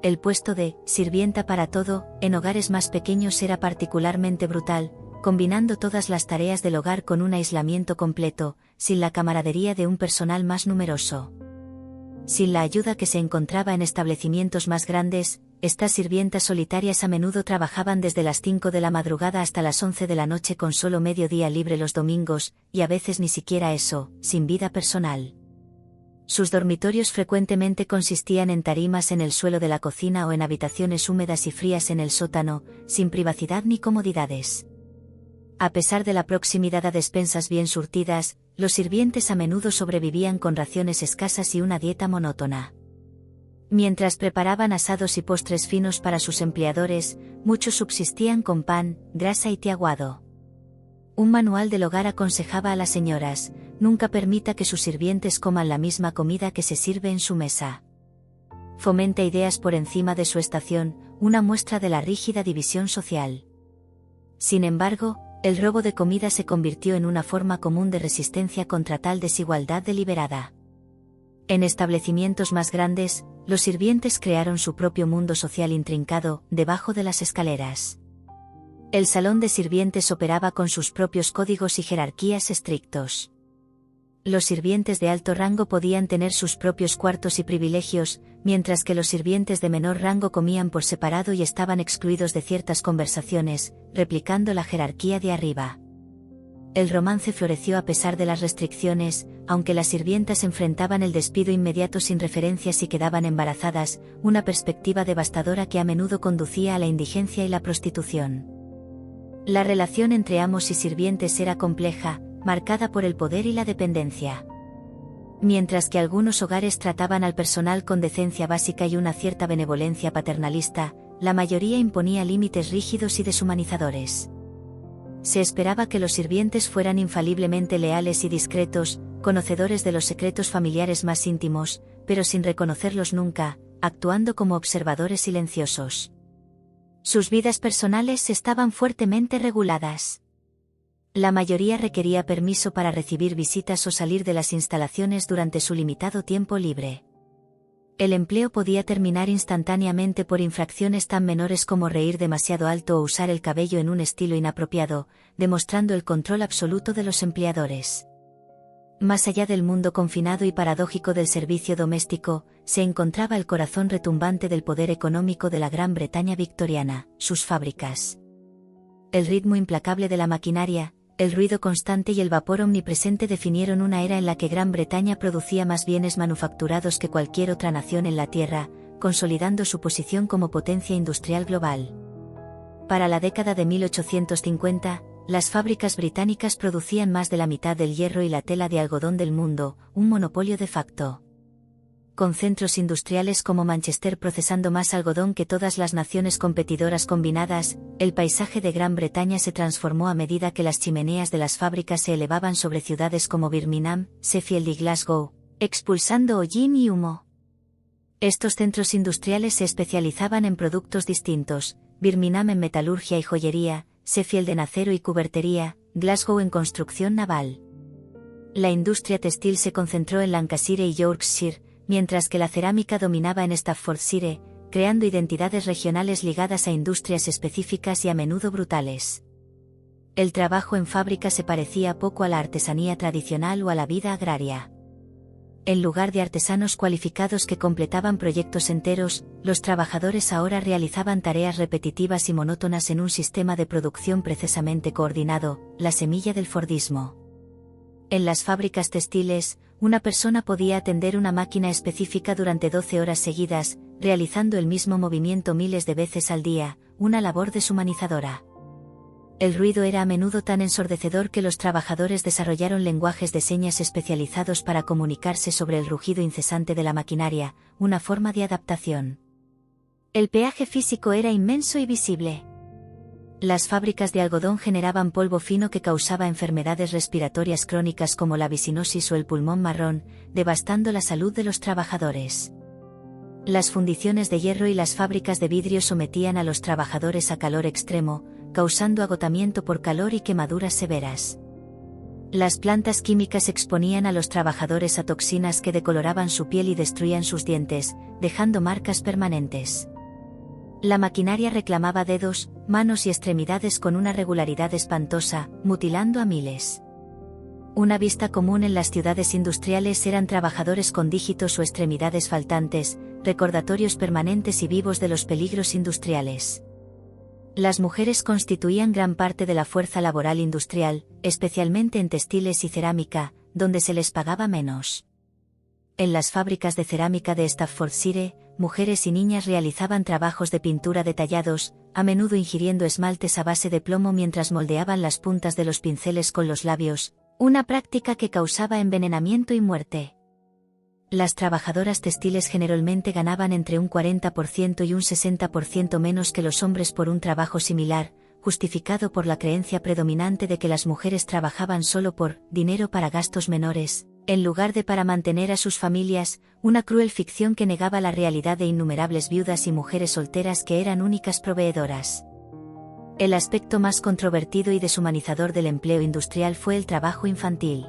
El puesto de sirvienta para todo, en hogares más pequeños era particularmente brutal, combinando todas las tareas del hogar con un aislamiento completo, sin la camaradería de un personal más numeroso. Sin la ayuda que se encontraba en establecimientos más grandes, estas sirvientas solitarias a menudo trabajaban desde las 5 de la madrugada hasta las 11 de la noche con solo medio día libre los domingos, y a veces ni siquiera eso, sin vida personal. Sus dormitorios frecuentemente consistían en tarimas en el suelo de la cocina o en habitaciones húmedas y frías en el sótano, sin privacidad ni comodidades. A pesar de la proximidad a despensas bien surtidas, los sirvientes a menudo sobrevivían con raciones escasas y una dieta monótona. Mientras preparaban asados y postres finos para sus empleadores, muchos subsistían con pan, grasa y té aguado. Un manual del hogar aconsejaba a las señoras: nunca permita que sus sirvientes coman la misma comida que se sirve en su mesa. Fomenta ideas por encima de su estación, una muestra de la rígida división social. Sin embargo, el robo de comida se convirtió en una forma común de resistencia contra tal desigualdad deliberada. En establecimientos más grandes, los sirvientes crearon su propio mundo social intrincado, debajo de las escaleras. El salón de sirvientes operaba con sus propios códigos y jerarquías estrictos. Los sirvientes de alto rango podían tener sus propios cuartos y privilegios, mientras que los sirvientes de menor rango comían por separado y estaban excluidos de ciertas conversaciones, replicando la jerarquía de arriba. El romance floreció a pesar de las restricciones, aunque las sirvientas enfrentaban el despido inmediato sin referencia si quedaban embarazadas, una perspectiva devastadora que a menudo conducía a la indigencia y la prostitución. La relación entre amos y sirvientes era compleja, marcada por el poder y la dependencia. Mientras que algunos hogares trataban al personal con decencia básica y una cierta benevolencia paternalista, la mayoría imponía límites rígidos y deshumanizadores. Se esperaba que los sirvientes fueran infaliblemente leales y discretos, conocedores de los secretos familiares más íntimos, pero sin reconocerlos nunca, actuando como observadores silenciosos. Sus vidas personales estaban fuertemente reguladas. La mayoría requería permiso para recibir visitas o salir de las instalaciones durante su limitado tiempo libre. El empleo podía terminar instantáneamente por infracciones tan menores como reír demasiado alto o usar el cabello en un estilo inapropiado, demostrando el control absoluto de los empleadores. Más allá del mundo confinado y paradójico del servicio doméstico, se encontraba el corazón retumbante del poder económico de la Gran Bretaña victoriana, sus fábricas. El ritmo implacable de la maquinaria, el ruido constante y el vapor omnipresente definieron una era en la que Gran Bretaña producía más bienes manufacturados que cualquier otra nación en la Tierra, consolidando su posición como potencia industrial global. Para la década de 1850, las fábricas británicas producían más de la mitad del hierro y la tela de algodón del mundo, un monopolio de facto. Con centros industriales como Manchester procesando más algodón que todas las naciones competidoras combinadas, el paisaje de Gran Bretaña se transformó a medida que las chimeneas de las fábricas se elevaban sobre ciudades como Birmingham, Sheffield y Glasgow, expulsando hollín y humo. Estos centros industriales se especializaban en productos distintos, Birmingham en metalurgia y joyería, Sheffield en acero y cubertería, Glasgow en construcción naval. La industria textil se concentró en Lancashire y Yorkshire, mientras que la cerámica dominaba en Staffordshire, creando identidades regionales ligadas a industrias específicas y a menudo brutales. El trabajo en fábrica se parecía poco a la artesanía tradicional o a la vida agraria. En lugar de artesanos cualificados que completaban proyectos enteros, los trabajadores ahora realizaban tareas repetitivas y monótonas en un sistema de producción precisamente coordinado, la semilla del Fordismo. En las fábricas textiles, una persona podía atender una máquina específica durante 12 horas seguidas, realizando el mismo movimiento miles de veces al día, una labor deshumanizadora. El ruido era a menudo tan ensordecedor que los trabajadores desarrollaron lenguajes de señas especializados para comunicarse sobre el rugido incesante de la maquinaria, una forma de adaptación. El peaje físico era inmenso y visible. Las fábricas de algodón generaban polvo fino que causaba enfermedades respiratorias crónicas como la visinosis o el pulmón marrón, devastando la salud de los trabajadores. Las fundiciones de hierro y las fábricas de vidrio sometían a los trabajadores a calor extremo, causando agotamiento por calor y quemaduras severas. Las plantas químicas exponían a los trabajadores a toxinas que decoloraban su piel y destruían sus dientes, dejando marcas permanentes. La maquinaria reclamaba dedos, manos y extremidades con una regularidad espantosa, mutilando a miles. Una vista común en las ciudades industriales eran trabajadores con dígitos o extremidades faltantes, recordatorios permanentes y vivos de los peligros industriales. Las mujeres constituían gran parte de la fuerza laboral industrial, especialmente en textiles y cerámica, donde se les pagaba menos. En las fábricas de cerámica de Staffordshire, mujeres y niñas realizaban trabajos de pintura detallados, a menudo ingiriendo esmaltes a base de plomo mientras moldeaban las puntas de los pinceles con los labios, una práctica que causaba envenenamiento y muerte. Las trabajadoras textiles generalmente ganaban entre un 40% y un 60% menos que los hombres por un trabajo similar, justificado por la creencia predominante de que las mujeres trabajaban solo por dinero para gastos menores, en lugar de para mantener a sus familias, una cruel ficción que negaba la realidad de innumerables viudas y mujeres solteras que eran únicas proveedoras. El aspecto más controvertido y deshumanizador del empleo industrial fue el trabajo infantil.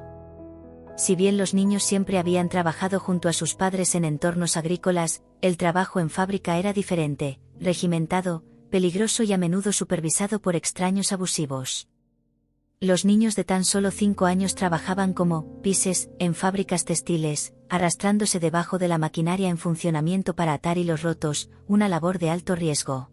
Si bien los niños siempre habían trabajado junto a sus padres en entornos agrícolas, el trabajo en fábrica era diferente, regimentado, peligroso y a menudo supervisado por extraños abusivos. Los niños de tan solo 5 años trabajaban como pises en fábricas textiles, arrastrándose debajo de la maquinaria en funcionamiento para atar hilos rotos, una labor de alto riesgo.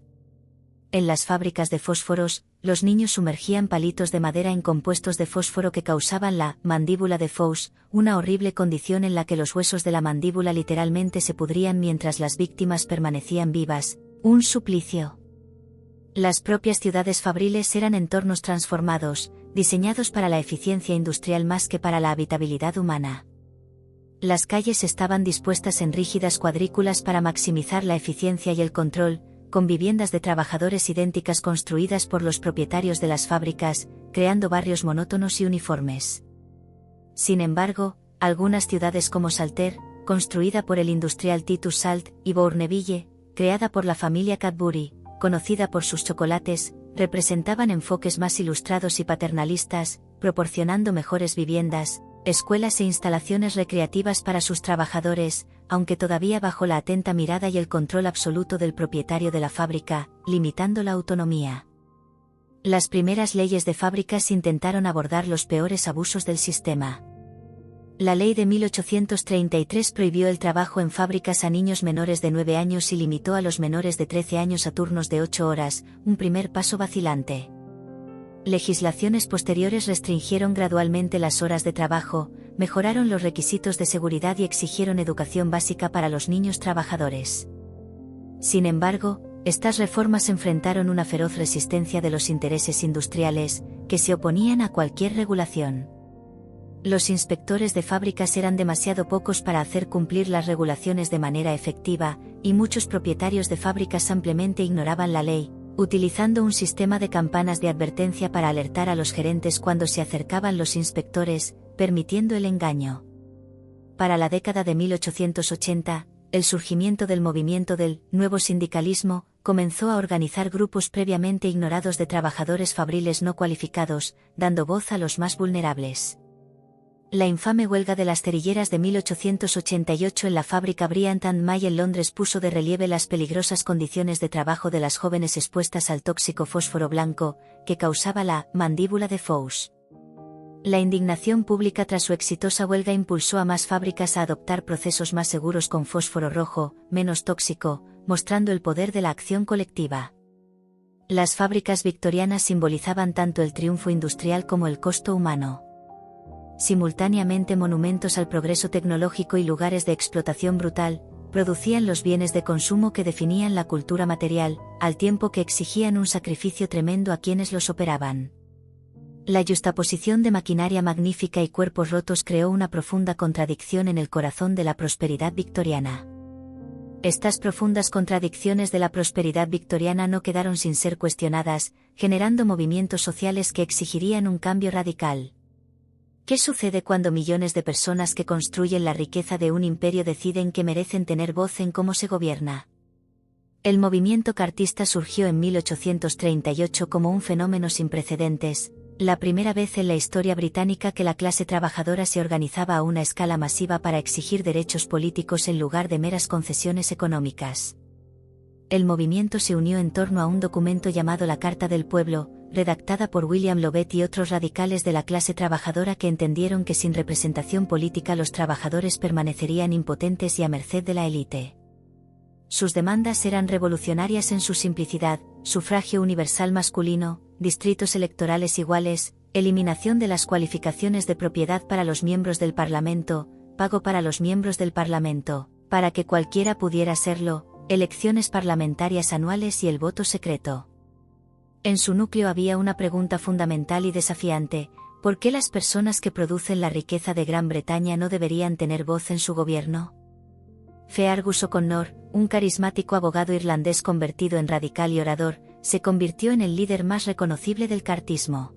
En las fábricas de fósforos, los niños sumergían palitos de madera en compuestos de fósforo que causaban la mandíbula de Fous, una horrible condición en la que los huesos de la mandíbula literalmente se pudrían mientras las víctimas permanecían vivas, un suplicio. Las propias ciudades fabriles eran entornos transformados, diseñados para la eficiencia industrial más que para la habitabilidad humana. Las calles estaban dispuestas en rígidas cuadrículas para maximizar la eficiencia y el control, con viviendas de trabajadores idénticas construidas por los propietarios de las fábricas, creando barrios monótonos y uniformes. Sin embargo, algunas ciudades como Salter, construida por el industrial Titus Salt, y Bourneville, creada por la familia Cadbury, conocida por sus chocolates, representaban enfoques más ilustrados y paternalistas, proporcionando mejores viviendas, escuelas e instalaciones recreativas para sus trabajadores, aunque todavía bajo la atenta mirada y el control absoluto del propietario de la fábrica, limitando la autonomía. Las primeras leyes de fábricas intentaron abordar los peores abusos del sistema. La ley de 1833 prohibió el trabajo en fábricas a niños menores de 9 años y limitó a los menores de 13 años a turnos de 8 horas, un primer paso vacilante. Legislaciones posteriores restringieron gradualmente las horas de trabajo, mejoraron los requisitos de seguridad y exigieron educación básica para los niños trabajadores. Sin embargo, estas reformas enfrentaron una feroz resistencia de los intereses industriales, que se oponían a cualquier regulación. Los inspectores de fábricas eran demasiado pocos para hacer cumplir las regulaciones de manera efectiva, y muchos propietarios de fábricas ampliamente ignoraban la ley, utilizando un sistema de campanas de advertencia para alertar a los gerentes cuando se acercaban los inspectores, permitiendo el engaño. Para la década de 1880, el surgimiento del movimiento del nuevo sindicalismo comenzó a organizar grupos previamente ignorados de trabajadores fabriles no cualificados, dando voz a los más vulnerables. La infame huelga de las cerilleras de 1888 en la fábrica Bryant and May en Londres puso de relieve las peligrosas condiciones de trabajo de las jóvenes expuestas al tóxico fósforo blanco, que causaba la mandíbula de Fous. La indignación pública tras su exitosa huelga impulsó a más fábricas a adoptar procesos más seguros con fósforo rojo, menos tóxico, mostrando el poder de la acción colectiva. Las fábricas victorianas simbolizaban tanto el triunfo industrial como el costo humano. Simultáneamente, monumentos al progreso tecnológico y lugares de explotación brutal, producían los bienes de consumo que definían la cultura material, al tiempo que exigían un sacrificio tremendo a quienes los operaban. La yuxtaposición de maquinaria magnífica y cuerpos rotos creó una profunda contradicción en el corazón de la prosperidad victoriana. Estas profundas contradicciones de la prosperidad victoriana no quedaron sin ser cuestionadas, generando movimientos sociales que exigirían un cambio radical. ¿Qué sucede cuando millones de personas que construyen la riqueza de un imperio deciden que merecen tener voz en cómo se gobierna? El movimiento cartista surgió en 1838 como un fenómeno sin precedentes, la primera vez en la historia británica que la clase trabajadora se organizaba a una escala masiva para exigir derechos políticos en lugar de meras concesiones económicas. El movimiento se unió en torno a un documento llamado la Carta del Pueblo, redactada por William Lovett y otros radicales de la clase trabajadora que entendieron que sin representación política los trabajadores permanecerían impotentes y a merced de la élite. Sus demandas eran revolucionarias en su simplicidad: sufragio universal masculino, distritos electorales iguales, eliminación de las cualificaciones de propiedad para los miembros del Parlamento, pago para los miembros del Parlamento, para que cualquiera pudiera serlo, elecciones parlamentarias anuales y el voto secreto. En su núcleo había una pregunta fundamental y desafiante: ¿por qué las personas que producen la riqueza de Gran Bretaña no deberían tener voz en su gobierno? Feargus O'Connor, un carismático abogado irlandés convertido en radical y orador, se convirtió en el líder más reconocible del cartismo.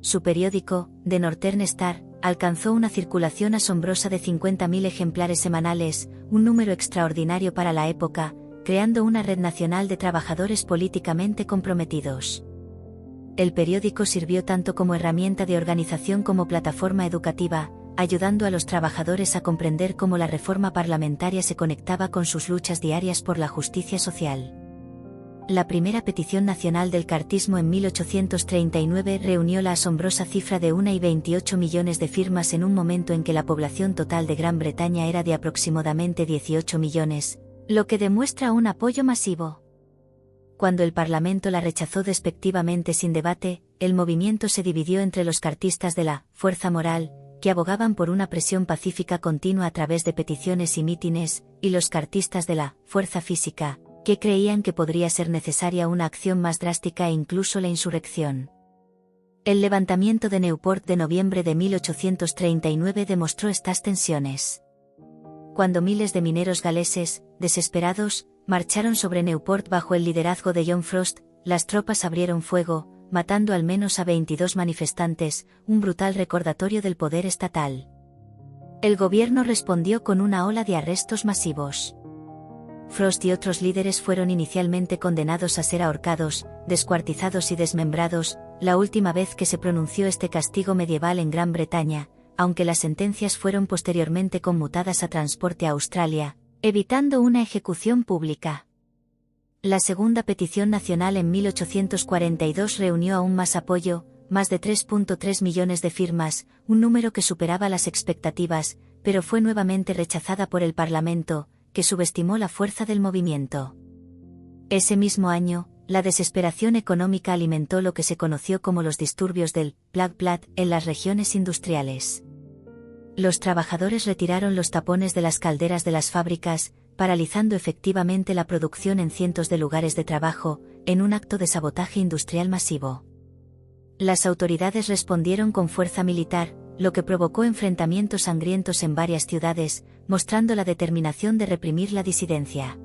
Su periódico, The Northern Star, alcanzó una circulación asombrosa de 50.000 ejemplares semanales, un número extraordinario para la época, creando una red nacional de trabajadores políticamente comprometidos. El periódico sirvió tanto como herramienta de organización como plataforma educativa, ayudando a los trabajadores a comprender cómo la reforma parlamentaria se conectaba con sus luchas diarias por la justicia social. La primera petición nacional del cartismo en 1839 reunió la asombrosa cifra de 1,28 millones de firmas en un momento en que la población total de Gran Bretaña era de aproximadamente 18 millones, lo que demuestra un apoyo masivo. Cuando el Parlamento la rechazó despectivamente sin debate, el movimiento se dividió entre los cartistas de la «fuerza moral», que abogaban por una presión pacífica continua a través de peticiones y mítines, y los cartistas de la «fuerza física», que creían que podría ser necesaria una acción más drástica e incluso la insurrección. El levantamiento de Newport de noviembre de 1839 demostró estas tensiones. Cuando miles de mineros galeses, desesperados, marcharon sobre Newport bajo el liderazgo de John Frost, las tropas abrieron fuego, matando al menos a 22 manifestantes, un brutal recordatorio del poder estatal. El gobierno respondió con una ola de arrestos masivos. Frost y otros líderes fueron inicialmente condenados a ser ahorcados, descuartizados y desmembrados, la última vez que se pronunció este castigo medieval en Gran Bretaña, aunque las sentencias fueron posteriormente conmutadas a transporte a Australia, evitando una ejecución pública. La segunda petición nacional en 1842 reunió aún más apoyo, más de 3,3 millones de firmas, un número que superaba las expectativas, pero fue nuevamente rechazada por el Parlamento, que subestimó la fuerza del movimiento. Ese mismo año, la desesperación económica alimentó lo que se conoció como los disturbios del Black Plague en las regiones industriales. Los trabajadores retiraron los tapones de las calderas de las fábricas, paralizando efectivamente la producción en cientos de lugares de trabajo, en un acto de sabotaje industrial masivo. Las autoridades respondieron con fuerza militar, lo que provocó enfrentamientos sangrientos en varias ciudades, mostrando la determinación de reprimir la disidencia.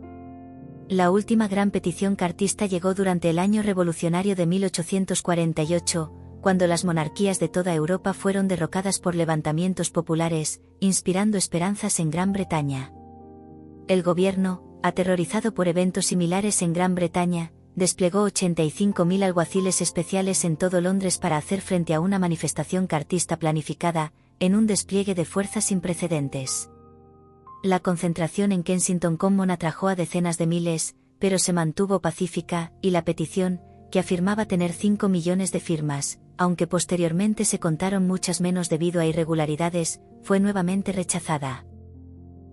La última gran petición cartista llegó durante el año revolucionario de 1848, cuando las monarquías de toda Europa fueron derrocadas por levantamientos populares, inspirando esperanzas en Gran Bretaña. El gobierno, aterrorizado por eventos similares en Gran Bretaña, desplegó 85.000 alguaciles especiales en todo Londres para hacer frente a una manifestación cartista planificada, en un despliegue de fuerza sin precedentes. La concentración en Kensington Common atrajo a decenas de miles, pero se mantuvo pacífica, y la petición, que afirmaba tener 5 millones de firmas, aunque posteriormente se contaron muchas menos debido a irregularidades, fue nuevamente rechazada.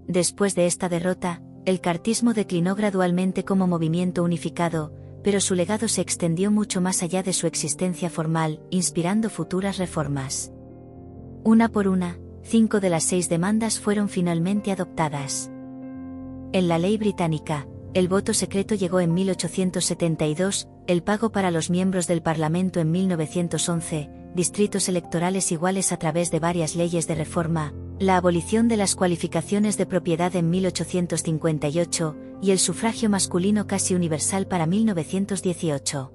Después de esta derrota, el cartismo declinó gradualmente como movimiento unificado, pero su legado se extendió mucho más allá de su existencia formal, inspirando futuras reformas. Una por una, 5 de las 6 demandas fueron finalmente adoptadas. En la ley británica, el voto secreto llegó en 1872, el pago para los miembros del Parlamento en 1911, distritos electorales iguales a través de varias leyes de reforma, la abolición de las cualificaciones de propiedad en 1858, y el sufragio masculino casi universal para 1918.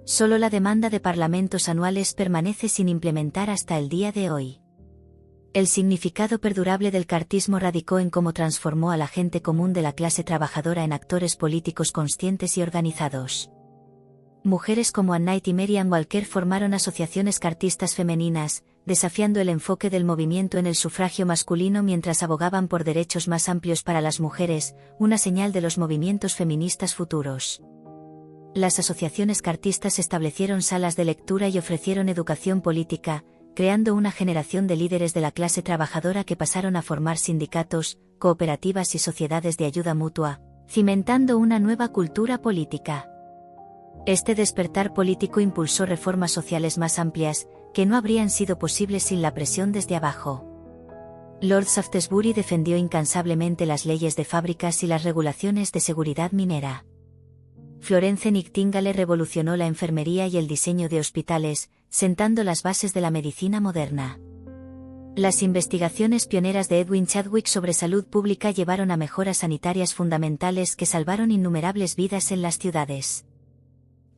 Solo la demanda de parlamentos anuales permanece sin implementar hasta el día de hoy. El significado perdurable del cartismo radicó en cómo transformó a la gente común de la clase trabajadora en actores políticos conscientes y organizados. Mujeres como Ann Knight y Merian Walker formaron asociaciones cartistas femeninas, desafiando el enfoque del movimiento en el sufragio masculino mientras abogaban por derechos más amplios para las mujeres, una señal de los movimientos feministas futuros. Las asociaciones cartistas establecieron salas de lectura y ofrecieron educación política, creando una generación de líderes de la clase trabajadora que pasaron a formar sindicatos, cooperativas y sociedades de ayuda mutua, cimentando una nueva cultura política. Este despertar político impulsó reformas sociales más amplias, que no habrían sido posibles sin la presión desde abajo. Lord Shaftesbury defendió incansablemente las leyes de fábricas y las regulaciones de seguridad minera. Florence Nightingale revolucionó la enfermería y el diseño de hospitales, sentando las bases de la medicina moderna. Las investigaciones pioneras de Edwin Chadwick sobre salud pública llevaron a mejoras sanitarias fundamentales que salvaron innumerables vidas en las ciudades.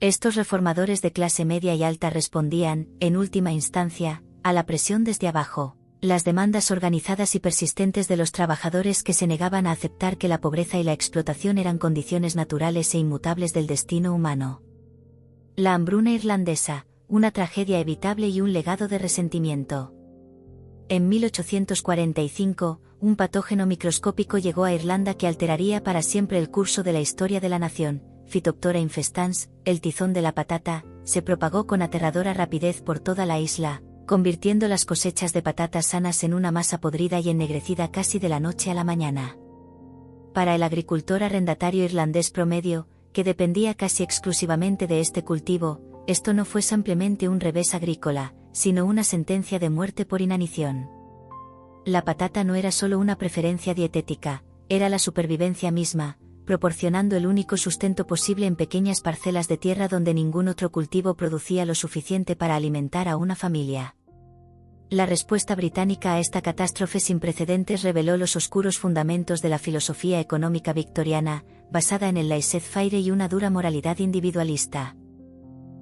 Estos reformadores de clase media y alta respondían, en última instancia, a la presión desde abajo, las demandas organizadas y persistentes de los trabajadores que se negaban a aceptar que la pobreza y la explotación eran condiciones naturales e inmutables del destino humano. La hambruna irlandesa, una tragedia evitable y un legado de resentimiento. En 1845, un patógeno microscópico llegó a Irlanda que alteraría para siempre el curso de la historia de la nación. Phytophthora infestans, el tizón de la patata, se propagó con aterradora rapidez por toda la isla, convirtiendo las cosechas de patatas sanas en una masa podrida y ennegrecida casi de la noche a la mañana. Para el agricultor arrendatario irlandés promedio, que dependía casi exclusivamente de este cultivo, esto no fue simplemente un revés agrícola, sino una sentencia de muerte por inanición. La patata no era solo una preferencia dietética, era la supervivencia misma, proporcionando el único sustento posible en pequeñas parcelas de tierra donde ningún otro cultivo producía lo suficiente para alimentar a una familia. La respuesta británica a esta catástrofe sin precedentes reveló los oscuros fundamentos de la filosofía económica victoriana, basada en el laissez-faire y una dura moralidad individualista.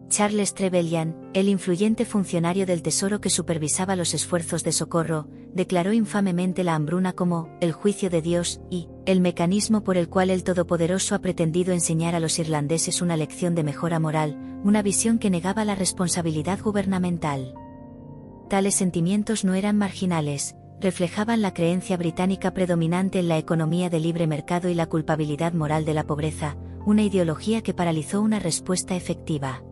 Charles Trevelyan, el influyente funcionario del Tesoro que supervisaba los esfuerzos de socorro, declaró infamemente la hambruna como el juicio de Dios y el mecanismo por el cual el Todopoderoso ha pretendido enseñar a los irlandeses una lección de mejora moral, una visión que negaba la responsabilidad gubernamental. Tales sentimientos no eran marginales, reflejaban la creencia británica predominante en la economía de libre mercado y la culpabilidad moral de la pobreza, una ideología que paralizó una respuesta efectiva.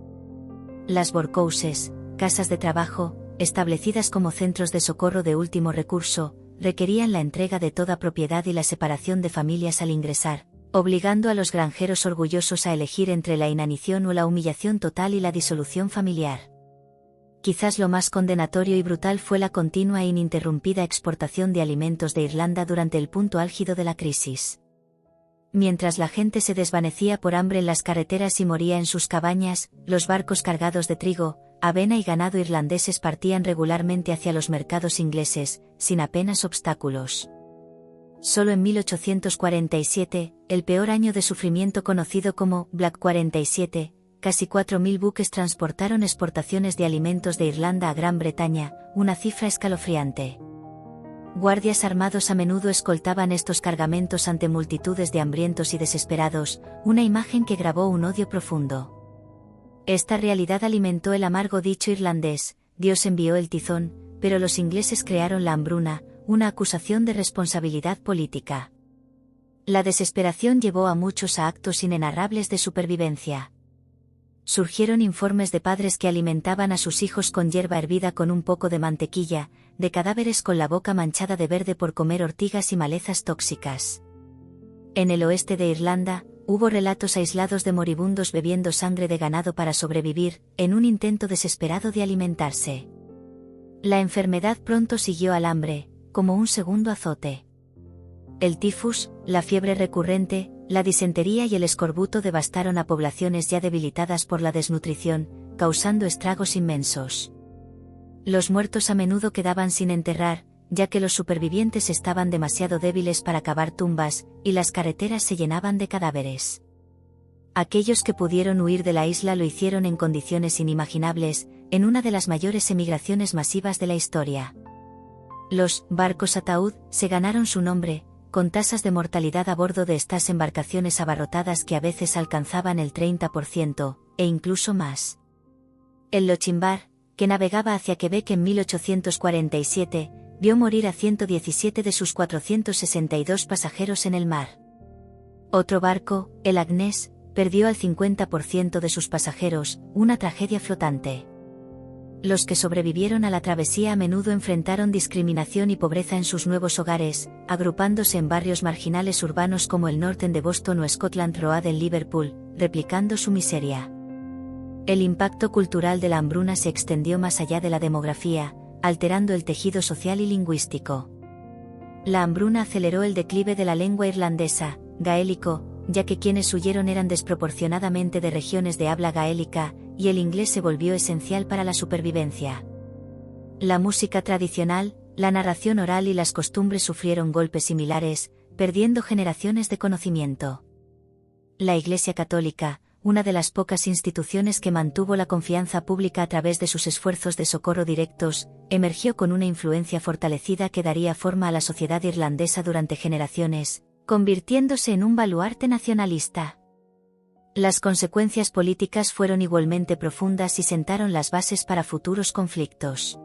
Las workhouses, casas de trabajo, establecidas como centros de socorro de último recurso, requerían la entrega de toda propiedad y la separación de familias al ingresar, obligando a los granjeros orgullosos a elegir entre la inanición o la humillación total y la disolución familiar. Quizás lo más condenatorio y brutal fue la continua e ininterrumpida exportación de alimentos de Irlanda durante el punto álgido de la crisis. Mientras la gente se desvanecía por hambre en las carreteras y moría en sus cabañas, los barcos cargados de trigo, avena y ganado irlandeses partían regularmente hacia los mercados ingleses, sin apenas obstáculos. Solo en 1847, el peor año de sufrimiento conocido como Black 47, casi 4.000 buques transportaron exportaciones de alimentos de Irlanda a Gran Bretaña, una cifra escalofriante. Guardias armados a menudo escoltaban estos cargamentos ante multitudes de hambrientos y desesperados, una imagen que grabó un odio profundo. Esta realidad alimentó el amargo dicho irlandés: Dios envió el tizón, pero los ingleses crearon la hambruna, una acusación de responsabilidad política. La desesperación llevó a muchos a actos inenarrables de supervivencia. Surgieron informes de padres que alimentaban a sus hijos con hierba hervida con un poco de mantequilla, de cadáveres con la boca manchada de verde por comer ortigas y malezas tóxicas. En el oeste de Irlanda, hubo relatos aislados de moribundos bebiendo sangre de ganado para sobrevivir, en un intento desesperado de alimentarse. La enfermedad pronto siguió al hambre, como un segundo azote. El tifus, la fiebre recurrente, la disentería y el escorbuto devastaron a poblaciones ya debilitadas por la desnutrición, causando estragos inmensos. Los muertos a menudo quedaban sin enterrar, ya que los supervivientes estaban demasiado débiles para cavar tumbas, y las carreteras se llenaban de cadáveres. Aquellos que pudieron huir de la isla lo hicieron en condiciones inimaginables, en una de las mayores emigraciones masivas de la historia. Los barcos ataúd se ganaron su nombre, con tasas de mortalidad a bordo de estas embarcaciones abarrotadas que a veces alcanzaban el 30%, e incluso más. El Lochinvar, que navegaba hacia Quebec en 1847, vio morir a 117 de sus 462 pasajeros en el mar. Otro barco, el Agnes, perdió al 50% de sus pasajeros, una tragedia flotante. Los que sobrevivieron a la travesía a menudo enfrentaron discriminación y pobreza en sus nuevos hogares, agrupándose en barrios marginales urbanos como el North End de Boston o Scotland Road en Liverpool, replicando su miseria. El impacto cultural de la hambruna se extendió más allá de la demografía, alterando el tejido social y lingüístico. La hambruna aceleró el declive de la lengua irlandesa, gaélico, ya que quienes huyeron eran desproporcionadamente de regiones de habla gaélica, y el inglés se volvió esencial para la supervivencia. La música tradicional, la narración oral y las costumbres sufrieron golpes similares, perdiendo generaciones de conocimiento. La Iglesia Católica, una de las pocas instituciones que mantuvo la confianza pública a través de sus esfuerzos de socorro directos, emergió con una influencia fortalecida que daría forma a la sociedad irlandesa durante generaciones, convirtiéndose en un baluarte nacionalista. Las consecuencias políticas fueron igualmente profundas y sentaron las bases para futuros conflictos.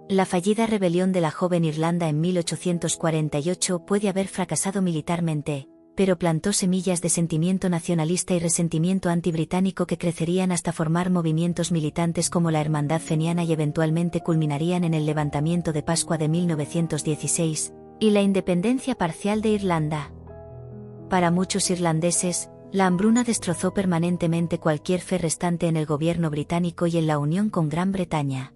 La fallida rebelión de la joven Irlanda en 1848 puede haber fracasado militarmente, pero plantó semillas de sentimiento nacionalista y resentimiento antibritánico que crecerían hasta formar movimientos militantes como la Hermandad Feniana y eventualmente culminarían en el levantamiento de Pascua de 1916, y la independencia parcial de Irlanda. Para muchos irlandeses, la hambruna destrozó permanentemente cualquier fe restante en el gobierno británico y en la unión con Gran Bretaña.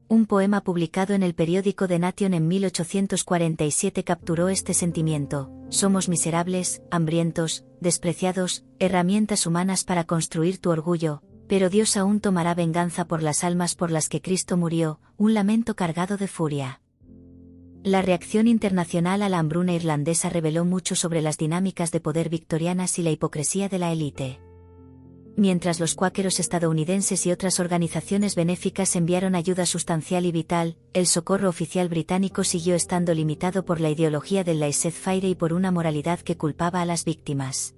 Un poema publicado en el periódico The Nation en 1847 capturó este sentimiento: somos miserables, hambrientos, despreciados, herramientas humanas para construir tu orgullo, pero Dios aún tomará venganza por las almas por las que Cristo murió, un lamento cargado de furia. La reacción internacional a la hambruna irlandesa reveló mucho sobre las dinámicas de poder victorianas y la hipocresía de la élite. Mientras los cuáqueros estadounidenses y otras organizaciones benéficas enviaron ayuda sustancial y vital, el socorro oficial británico siguió estando limitado por la ideología del laissez-faire y por una moralidad que culpaba a las víctimas.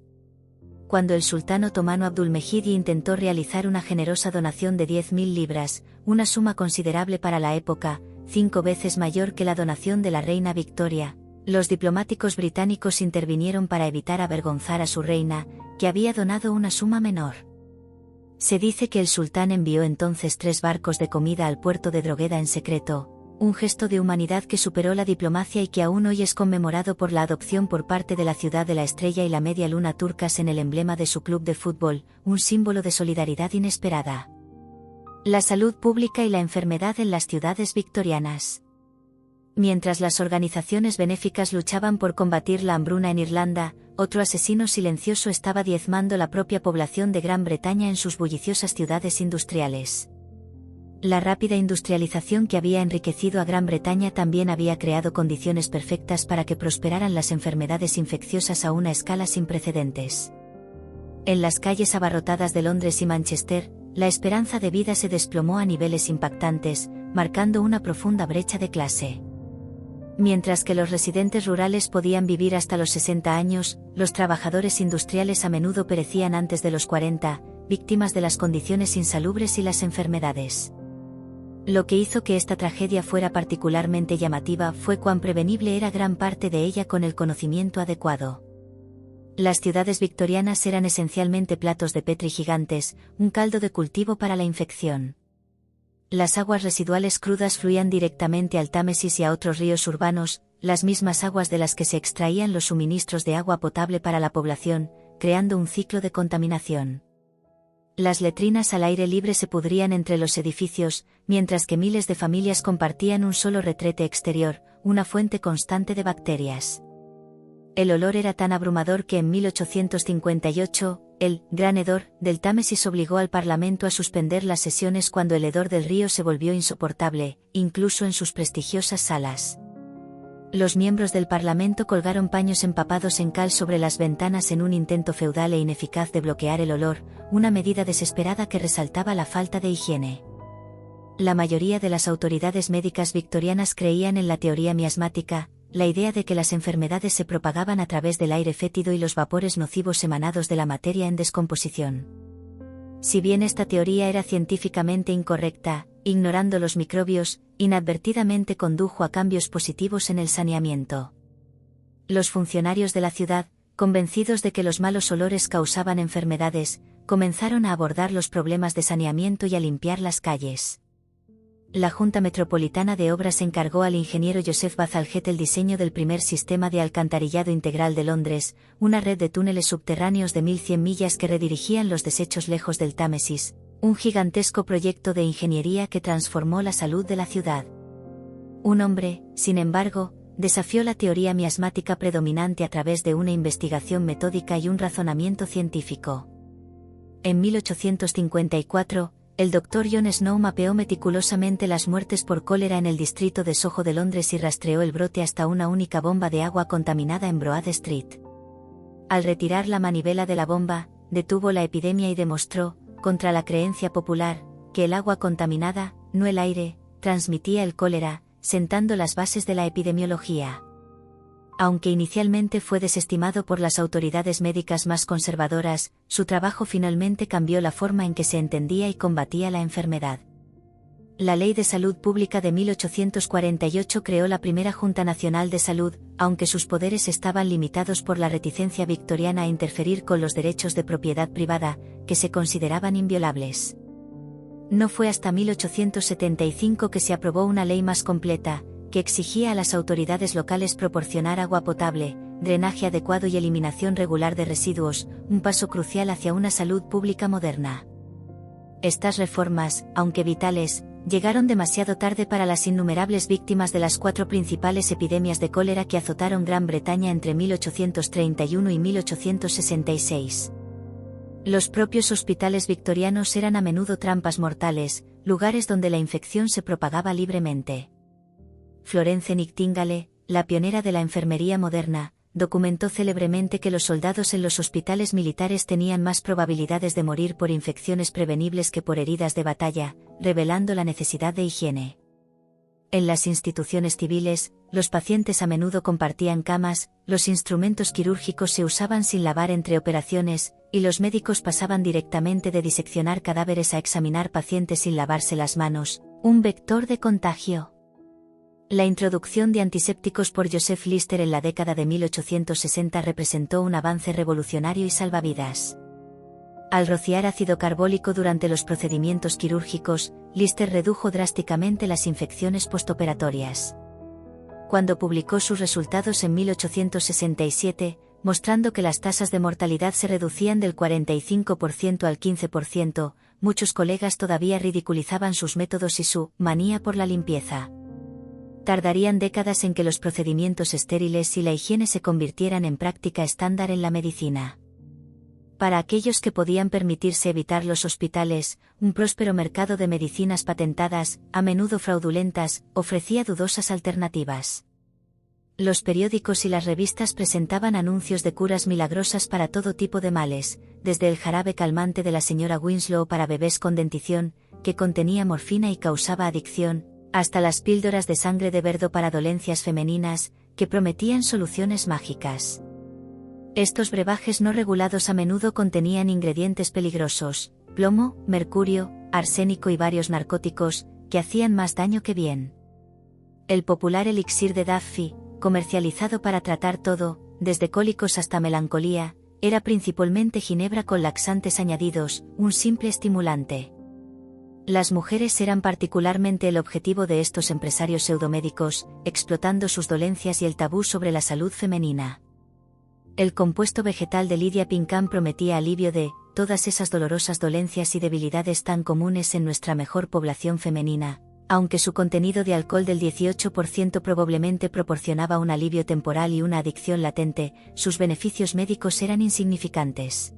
Cuando el sultán otomano Abdulmejid intentó realizar una generosa donación de 10.000 libras, una suma considerable para la época, 5 veces mayor que la donación de la reina Victoria, los diplomáticos británicos intervinieron para evitar avergonzar a su reina, que había donado una suma menor. Se dice que el sultán envió entonces 3 barcos de comida al puerto de Drogheda en secreto, un gesto de humanidad que superó la diplomacia y que aún hoy es conmemorado por la adopción por parte de la ciudad de la estrella y la media luna turcas en el emblema de su club de fútbol, un símbolo de solidaridad inesperada. La salud pública y la enfermedad en las ciudades victorianas. Mientras las organizaciones benéficas luchaban por combatir la hambruna en Irlanda, otro asesino silencioso estaba diezmando la propia población de Gran Bretaña en sus bulliciosas ciudades industriales. La rápida industrialización que había enriquecido a Gran Bretaña también había creado condiciones perfectas para que prosperaran las enfermedades infecciosas a una escala sin precedentes. En las calles abarrotadas de Londres y Manchester, la esperanza de vida se desplomó a niveles impactantes, marcando una profunda brecha de clase. Mientras que los residentes rurales podían vivir hasta los 60 años, los trabajadores industriales a menudo perecían antes de los 40, víctimas de las condiciones insalubres y las enfermedades. Lo que hizo que esta tragedia fuera particularmente llamativa fue cuán prevenible era gran parte de ella con el conocimiento adecuado. Las ciudades victorianas eran esencialmente platos de Petri gigantes, un caldo de cultivo para la infección. Las aguas residuales crudas fluían directamente al Támesis y a otros ríos urbanos, las mismas aguas de las que se extraían los suministros de agua potable para la población, creando un ciclo de contaminación. Las letrinas al aire libre se pudrían entre los edificios, mientras que miles de familias compartían un solo retrete exterior, una fuente constante de bacterias. El olor era tan abrumador que en 1858, el gran hedor del Támesis obligó al Parlamento a suspender las sesiones cuando el hedor del río se volvió insoportable, incluso en sus prestigiosas salas. Los miembros del Parlamento colgaron paños empapados en cal sobre las ventanas en un intento feudal e ineficaz de bloquear el olor, una medida desesperada que resaltaba la falta de higiene. La mayoría de las autoridades médicas victorianas creían en la teoría miasmática, la idea de que las enfermedades se propagaban a través del aire fétido y los vapores nocivos emanados de la materia en descomposición. Si bien esta teoría era científicamente incorrecta, ignorando los microbios, inadvertidamente condujo a cambios positivos en el saneamiento. Los funcionarios de la ciudad, convencidos de que los malos olores causaban enfermedades, comenzaron a abordar los problemas de saneamiento y a limpiar las calles. La Junta Metropolitana de Obras encargó al ingeniero Joseph Bazalgette el diseño del primer sistema de alcantarillado integral de Londres, una red de túneles subterráneos de 1.100 millas que redirigían los desechos lejos del Támesis, un gigantesco proyecto de ingeniería que transformó la salud de la ciudad. Un hombre, sin embargo, desafió la teoría miasmática predominante a través de una investigación metódica y un razonamiento científico. En 1854, el Dr. John Snow mapeó meticulosamente las muertes por cólera en el distrito de Soho de Londres y rastreó el brote hasta una única bomba de agua contaminada en Broad Street. Al retirar la manivela de la bomba, detuvo la epidemia y demostró, contra la creencia popular, que el agua contaminada, no el aire, transmitía el cólera, sentando las bases de la epidemiología. Aunque inicialmente fue desestimado por las autoridades médicas más conservadoras, su trabajo finalmente cambió la forma en que se entendía y combatía la enfermedad. La Ley de Salud Pública de 1848 creó la primera Junta Nacional de Salud, aunque sus poderes estaban limitados por la reticencia victoriana a interferir con los derechos de propiedad privada, que se consideraban inviolables. No fue hasta 1875 que se aprobó una ley más completa, que exigía a las autoridades locales proporcionar agua potable, drenaje adecuado y eliminación regular de residuos, un paso crucial hacia una salud pública moderna. Estas reformas, aunque vitales, llegaron demasiado tarde para las innumerables víctimas de las 4 principales epidemias de cólera que azotaron Gran Bretaña entre 1831 y 1866. Los propios hospitales victorianos eran a menudo trampas mortales, lugares donde la infección se propagaba libremente. Florence Nightingale, la pionera de la enfermería moderna, documentó célebremente que los soldados en los hospitales militares tenían más probabilidades de morir por infecciones prevenibles que por heridas de batalla, revelando la necesidad de higiene. En las instituciones civiles, los pacientes a menudo compartían camas, los instrumentos quirúrgicos se usaban sin lavar entre operaciones, y los médicos pasaban directamente de diseccionar cadáveres a examinar pacientes sin lavarse las manos, un vector de contagio. La introducción de antisépticos por Joseph Lister en la década de 1860 representó un avance revolucionario y salvavidas. Al rociar ácido carbólico durante los procedimientos quirúrgicos, Lister redujo drásticamente las infecciones postoperatorias. Cuando publicó sus resultados en 1867, mostrando que las tasas de mortalidad se reducían del 45% al 15%, muchos colegas todavía ridiculizaban sus métodos y su manía por la limpieza. Tardarían décadas en que los procedimientos estériles y la higiene se convirtieran en práctica estándar en la medicina. Para aquellos que podían permitirse evitar los hospitales, un próspero mercado de medicinas patentadas, a menudo fraudulentas, ofrecía dudosas alternativas. Los periódicos y las revistas presentaban anuncios de curas milagrosas para todo tipo de males, desde el jarabe calmante de la señora Winslow para bebés con dentición, que contenía morfina y causaba adicción, hasta las píldoras de sangre de cerdo para dolencias femeninas, que prometían soluciones mágicas. Estos brebajes no regulados a menudo contenían ingredientes peligrosos, plomo, mercurio, arsénico y varios narcóticos, que hacían más daño que bien. El popular elixir de Duffy, comercializado para tratar todo, desde cólicos hasta melancolía, era principalmente ginebra con laxantes añadidos, un simple estimulante. Las mujeres eran particularmente el objetivo de estos empresarios pseudomédicos, explotando sus dolencias y el tabú sobre la salud femenina. El compuesto vegetal de Lydia Pinkham prometía alivio de todas esas dolorosas dolencias y debilidades tan comunes en nuestra mejor población femenina, aunque su contenido de alcohol del 18% probablemente proporcionaba un alivio temporal y una adicción latente, sus beneficios médicos eran insignificantes.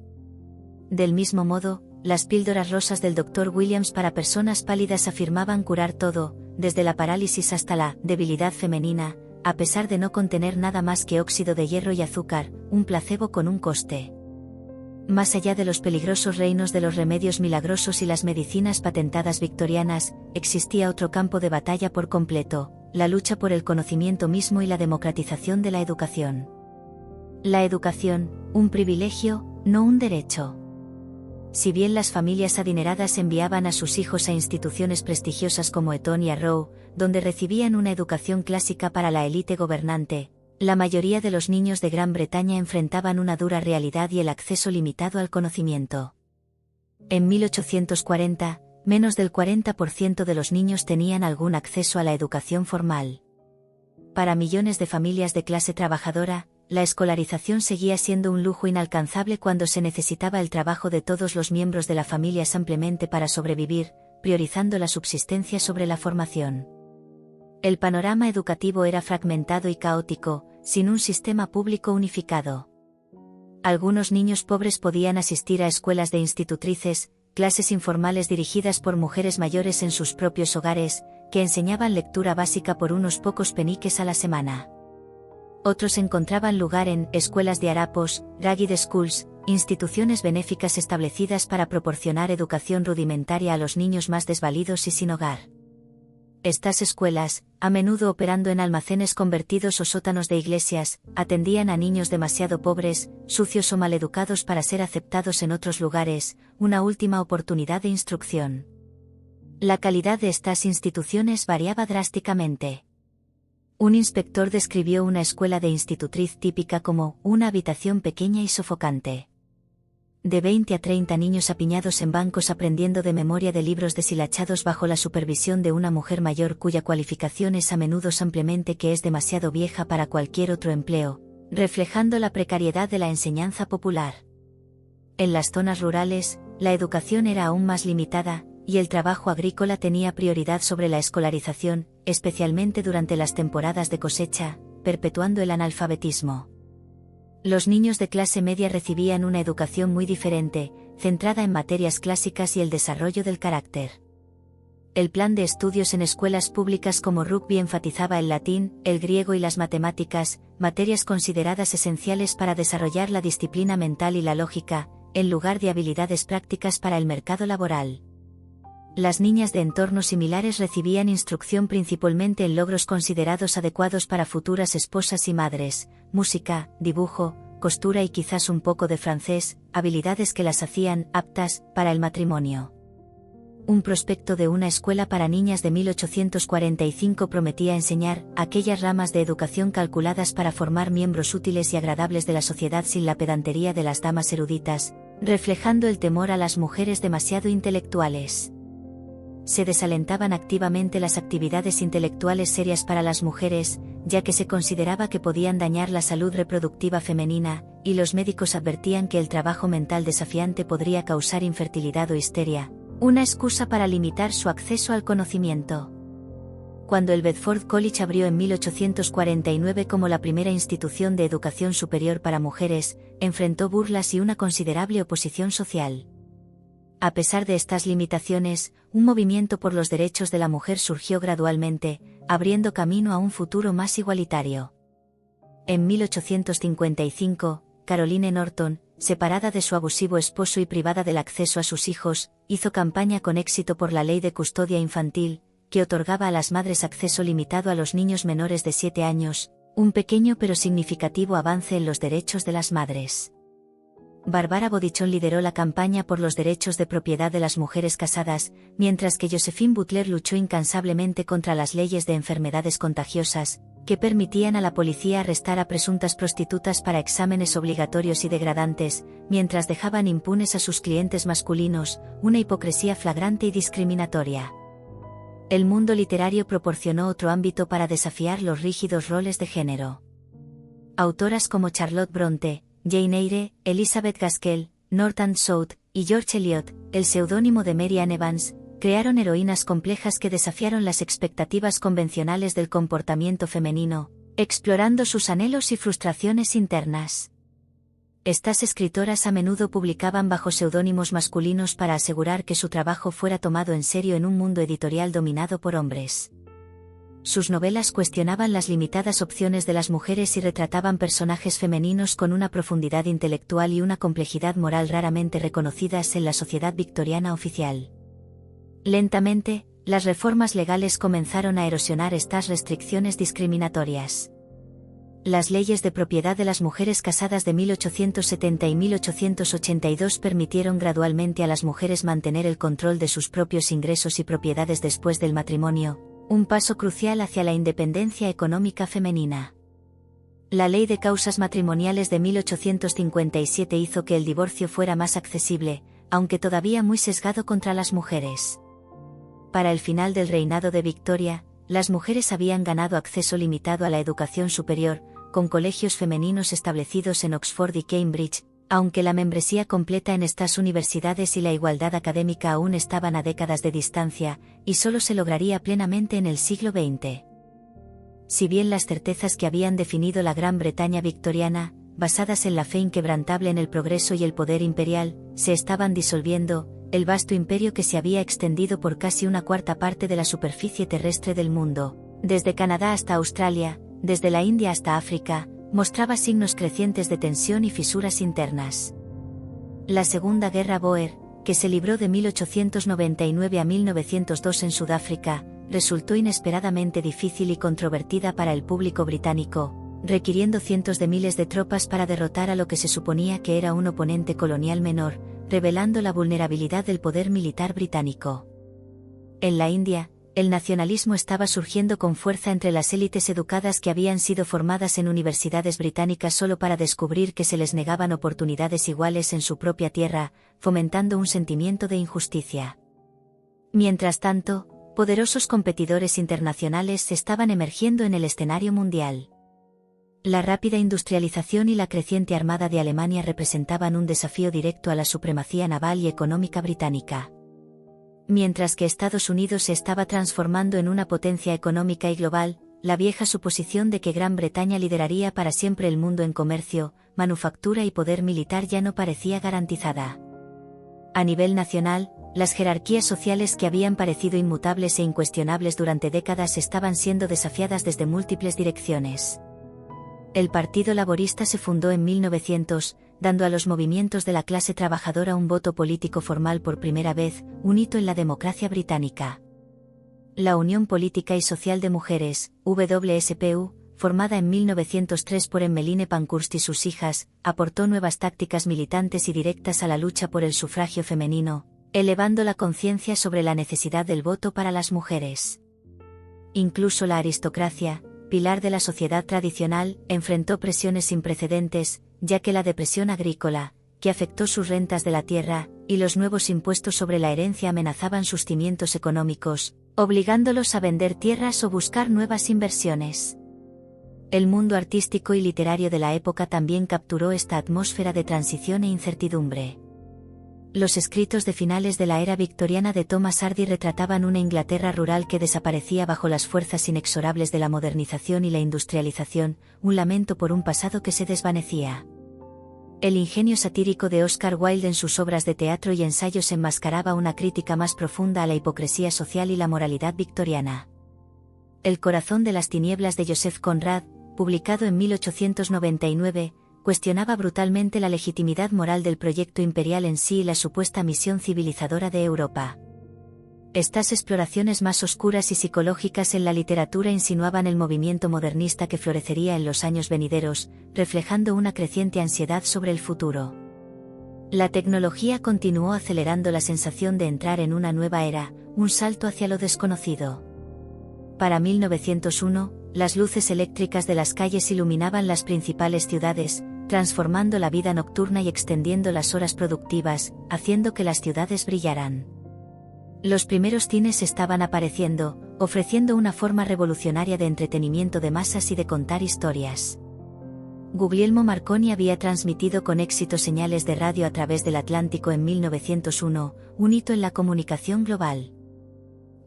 Del mismo modo, las píldoras rosas del Dr. Williams para personas pálidas afirmaban curar todo, desde la parálisis hasta la debilidad femenina, a pesar de no contener nada más que óxido de hierro y azúcar, un placebo con un coste. Más allá de los peligrosos reinos de los remedios milagrosos y las medicinas patentadas victorianas, existía otro campo de batalla por completo, la lucha por el conocimiento mismo y la democratización de la educación. La educación, un privilegio, no un derecho. Si bien las familias adineradas enviaban a sus hijos a instituciones prestigiosas como Eton y Harrow, donde recibían una educación clásica para la élite gobernante, la mayoría de los niños de Gran Bretaña enfrentaban una dura realidad y el acceso limitado al conocimiento. En 1840, menos del 40% de los niños tenían algún acceso a la educación formal. Para millones de familias de clase trabajadora, la escolarización seguía siendo un lujo inalcanzable cuando se necesitaba el trabajo de todos los miembros de la familia ampliamente para sobrevivir, priorizando la subsistencia sobre la formación. El panorama educativo era fragmentado y caótico, sin un sistema público unificado. Algunos niños pobres podían asistir a escuelas de institutrices, clases informales dirigidas por mujeres mayores en sus propios hogares, que enseñaban lectura básica por unos pocos peniques a la semana. Otros encontraban lugar en escuelas de harapos, ragged schools, instituciones benéficas establecidas para proporcionar educación rudimentaria a los niños más desvalidos y sin hogar. Estas escuelas, a menudo operando en almacenes convertidos o sótanos de iglesias, atendían a niños demasiado pobres, sucios o maleducados para ser aceptados en otros lugares, una última oportunidad de instrucción. La calidad de estas instituciones variaba drásticamente. Un inspector describió una escuela de institutriz típica como una habitación pequeña y sofocante. De 20 a 30 niños apiñados en bancos aprendiendo de memoria de libros deshilachados bajo la supervisión de una mujer mayor cuya cualificación es a menudo simplemente que es demasiado vieja para cualquier otro empleo, reflejando la precariedad de la enseñanza popular. En las zonas rurales, la educación era aún más limitada, y el trabajo agrícola tenía prioridad sobre la escolarización, especialmente durante las temporadas de cosecha, perpetuando el analfabetismo. Los niños de clase media recibían una educación muy diferente, centrada en materias clásicas y el desarrollo del carácter. El plan de estudios en escuelas públicas como Rugby enfatizaba el latín, el griego y las matemáticas, materias consideradas esenciales para desarrollar la disciplina mental y la lógica, en lugar de habilidades prácticas para el mercado laboral. Las niñas de entornos similares recibían instrucción principalmente en logros considerados adecuados para futuras esposas y madres, música, dibujo, costura y quizás un poco de francés, habilidades que las hacían aptas para el matrimonio. Un prospecto de una escuela para niñas de 1845 prometía enseñar aquellas ramas de educación calculadas para formar miembros útiles y agradables de la sociedad sin la pedantería de las damas eruditas, reflejando el temor a las mujeres demasiado intelectuales. Se desalentaban activamente las actividades intelectuales serias para las mujeres, ya que se consideraba que podían dañar la salud reproductiva femenina, y los médicos advertían que el trabajo mental desafiante podría causar infertilidad o histeria, una excusa para limitar su acceso al conocimiento. Cuando el Bedford College abrió en 1849 como la primera institución de educación superior para mujeres, enfrentó burlas y una considerable oposición social. A pesar de estas limitaciones, un movimiento por los derechos de la mujer surgió gradualmente, abriendo camino a un futuro más igualitario. En 1855, Caroline Norton, separada de su abusivo esposo y privada del acceso a sus hijos, hizo campaña con éxito por la ley de custodia infantil, que otorgaba a las madres acceso limitado a los niños menores de 7 años, un pequeño pero significativo avance en los derechos de las madres. Barbara Bodichon lideró la campaña por los derechos de propiedad de las mujeres casadas, mientras que Josephine Butler luchó incansablemente contra las leyes de enfermedades contagiosas, que permitían a la policía arrestar a presuntas prostitutas para exámenes obligatorios y degradantes, mientras dejaban impunes a sus clientes masculinos, una hipocresía flagrante y discriminatoria. El mundo literario proporcionó otro ámbito para desafiar los rígidos roles de género. Autoras como Charlotte Bronte, Jane Eyre, Elizabeth Gaskell, Norton South y George Eliot, el seudónimo de Mary Ann Evans, crearon heroínas complejas que desafiaron las expectativas convencionales del comportamiento femenino, explorando sus anhelos y frustraciones internas. Estas escritoras a menudo publicaban bajo seudónimos masculinos para asegurar que su trabajo fuera tomado en serio en un mundo editorial dominado por hombres. Sus novelas cuestionaban las limitadas opciones de las mujeres y retrataban personajes femeninos con una profundidad intelectual y una complejidad moral raramente reconocidas en la sociedad victoriana oficial. Lentamente, las reformas legales comenzaron a erosionar estas restricciones discriminatorias. Las leyes de propiedad de las mujeres casadas de 1870 y 1882 permitieron gradualmente a las mujeres mantener el control de sus propios ingresos y propiedades después del matrimonio, un paso crucial hacia la independencia económica femenina. La Ley de Causas Matrimoniales de 1857 hizo que el divorcio fuera más accesible, aunque todavía muy sesgado contra las mujeres. Para el final del reinado de Victoria, las mujeres habían ganado acceso limitado a la educación superior, con colegios femeninos establecidos en Oxford y Cambridge, aunque la membresía completa en estas universidades y la igualdad académica aún estaban a décadas de distancia, y solo se lograría plenamente en el siglo XX. Si bien las certezas que habían definido la Gran Bretaña victoriana, basadas en la fe inquebrantable en el progreso y el poder imperial, se estaban disolviendo, el vasto imperio que se había extendido por casi una cuarta parte de la superficie terrestre del mundo, desde Canadá hasta Australia, desde la India hasta África, mostraba signos crecientes de tensión y fisuras internas. La Segunda Guerra Boer, que se libró de 1899 a 1902 en Sudáfrica, resultó inesperadamente difícil y controvertida para el público británico, requiriendo cientos de miles de tropas para derrotar a lo que se suponía que era un oponente colonial menor, revelando la vulnerabilidad del poder militar británico. En la India, el nacionalismo estaba surgiendo con fuerza entre las élites educadas que habían sido formadas en universidades británicas solo para descubrir que se les negaban oportunidades iguales en su propia tierra, fomentando un sentimiento de injusticia. Mientras tanto, poderosos competidores internacionales estaban emergiendo en el escenario mundial. La rápida industrialización y la creciente armada de Alemania representaban un desafío directo a la supremacía naval y económica británica. Mientras que Estados Unidos se estaba transformando en una potencia económica y global, la vieja suposición de que Gran Bretaña lideraría para siempre el mundo en comercio, manufactura y poder militar ya no parecía garantizada. A nivel nacional, las jerarquías sociales que habían parecido inmutables e incuestionables durante décadas estaban siendo desafiadas desde múltiples direcciones. El Partido Laborista se fundó en 1900, dando a los movimientos de la clase trabajadora un voto político formal por primera vez, un hito en la democracia británica. La Unión Política y Social de Mujeres, WSPU, formada en 1903 por Emmeline Pankhurst y sus hijas, aportó nuevas tácticas militantes y directas a la lucha por el sufragio femenino, elevando la conciencia sobre la necesidad del voto para las mujeres. Incluso la aristocracia, pilar de la sociedad tradicional, enfrentó presiones sin precedentes, ya que la depresión agrícola, que afectó sus rentas de la tierra, y los nuevos impuestos sobre la herencia amenazaban sus cimientos económicos, obligándolos a vender tierras o buscar nuevas inversiones. El mundo artístico y literario de la época también capturó esta atmósfera de transición e incertidumbre. Los escritos de finales de la era victoriana de Thomas Hardy retrataban una Inglaterra rural que desaparecía bajo las fuerzas inexorables de la modernización y la industrialización, un lamento por un pasado que se desvanecía. El ingenio satírico de Oscar Wilde en sus obras de teatro y ensayos enmascaraba una crítica más profunda a la hipocresía social y la moralidad victoriana. El corazón de las tinieblas de Joseph Conrad, publicado en 1899, cuestionaba brutalmente la legitimidad moral del proyecto imperial en sí y la supuesta misión civilizadora de Europa. Estas exploraciones más oscuras y psicológicas en la literatura insinuaban el movimiento modernista que florecería en los años venideros, reflejando una creciente ansiedad sobre el futuro. La tecnología continuó acelerando la sensación de entrar en una nueva era, un salto hacia lo desconocido. Para 1901, las luces eléctricas de las calles iluminaban las principales ciudades, transformando la vida nocturna y extendiendo las horas productivas, haciendo que las ciudades brillaran. Los primeros cines estaban apareciendo, ofreciendo una forma revolucionaria de entretenimiento de masas y de contar historias. Guglielmo Marconi había transmitido con éxito señales de radio a través del Atlántico en 1901, un hito en la comunicación global.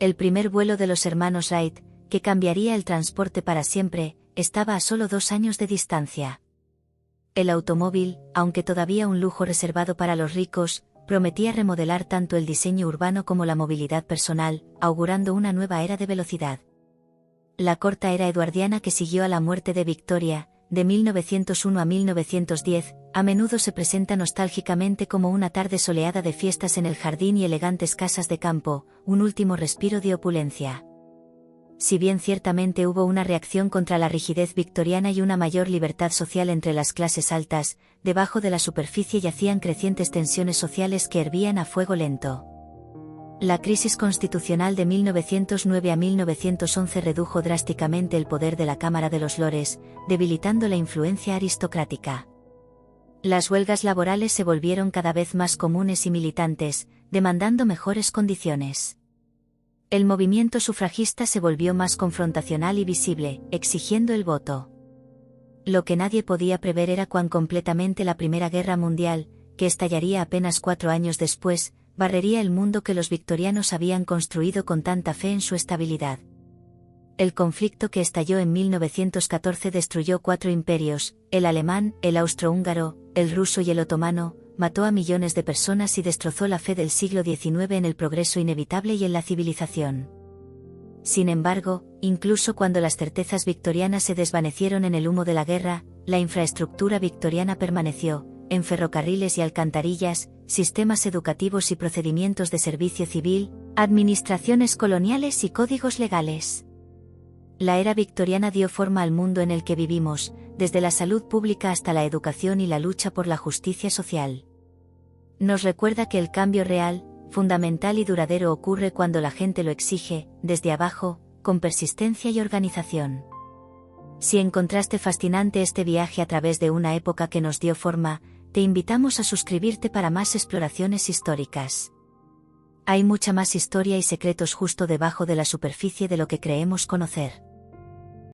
El primer vuelo de los hermanos Wright, que cambiaría el transporte para siempre, estaba a solo 2 años de distancia. El automóvil, aunque todavía un lujo reservado para los ricos, prometía remodelar tanto el diseño urbano como la movilidad personal, augurando una nueva era de velocidad. La corta era eduardiana que siguió a la muerte de Victoria, de 1901 a 1910, a menudo se presenta nostálgicamente como una tarde soleada de fiestas en el jardín y elegantes casas de campo, un último respiro de opulencia. Si bien ciertamente hubo una reacción contra la rigidez victoriana y una mayor libertad social entre las clases altas, debajo de la superficie yacían crecientes tensiones sociales que hervían a fuego lento. La crisis constitucional de 1909 a 1911 redujo drásticamente el poder de la Cámara de los Lores, debilitando la influencia aristocrática. Las huelgas laborales se volvieron cada vez más comunes y militantes, demandando mejores condiciones. El movimiento sufragista se volvió más confrontacional y visible, exigiendo el voto. Lo que nadie podía prever era cuán completamente la Primera Guerra Mundial, que estallaría apenas 4 años después, barrería el mundo que los victorianos habían construido con tanta fe en su estabilidad. El conflicto que estalló en 1914 destruyó 4 imperios, el alemán, el austrohúngaro, el ruso y el otomano, mató a millones de personas y destrozó la fe del siglo XIX en el progreso inevitable y en la civilización. Sin embargo, incluso cuando las certezas victorianas se desvanecieron en el humo de la guerra, la infraestructura victoriana permaneció, en ferrocarriles y alcantarillas, sistemas educativos y procedimientos de servicio civil, administraciones coloniales y códigos legales. La era victoriana dio forma al mundo en el que vivimos, desde la salud pública hasta la educación y la lucha por la justicia social. Nos recuerda que el cambio real, fundamental y duradero ocurre cuando la gente lo exige, desde abajo, con persistencia y organización. Si encontraste fascinante este viaje a través de una época que nos dio forma, te invitamos a suscribirte para más exploraciones históricas. Hay mucha más historia y secretos justo debajo de la superficie de lo que creemos conocer.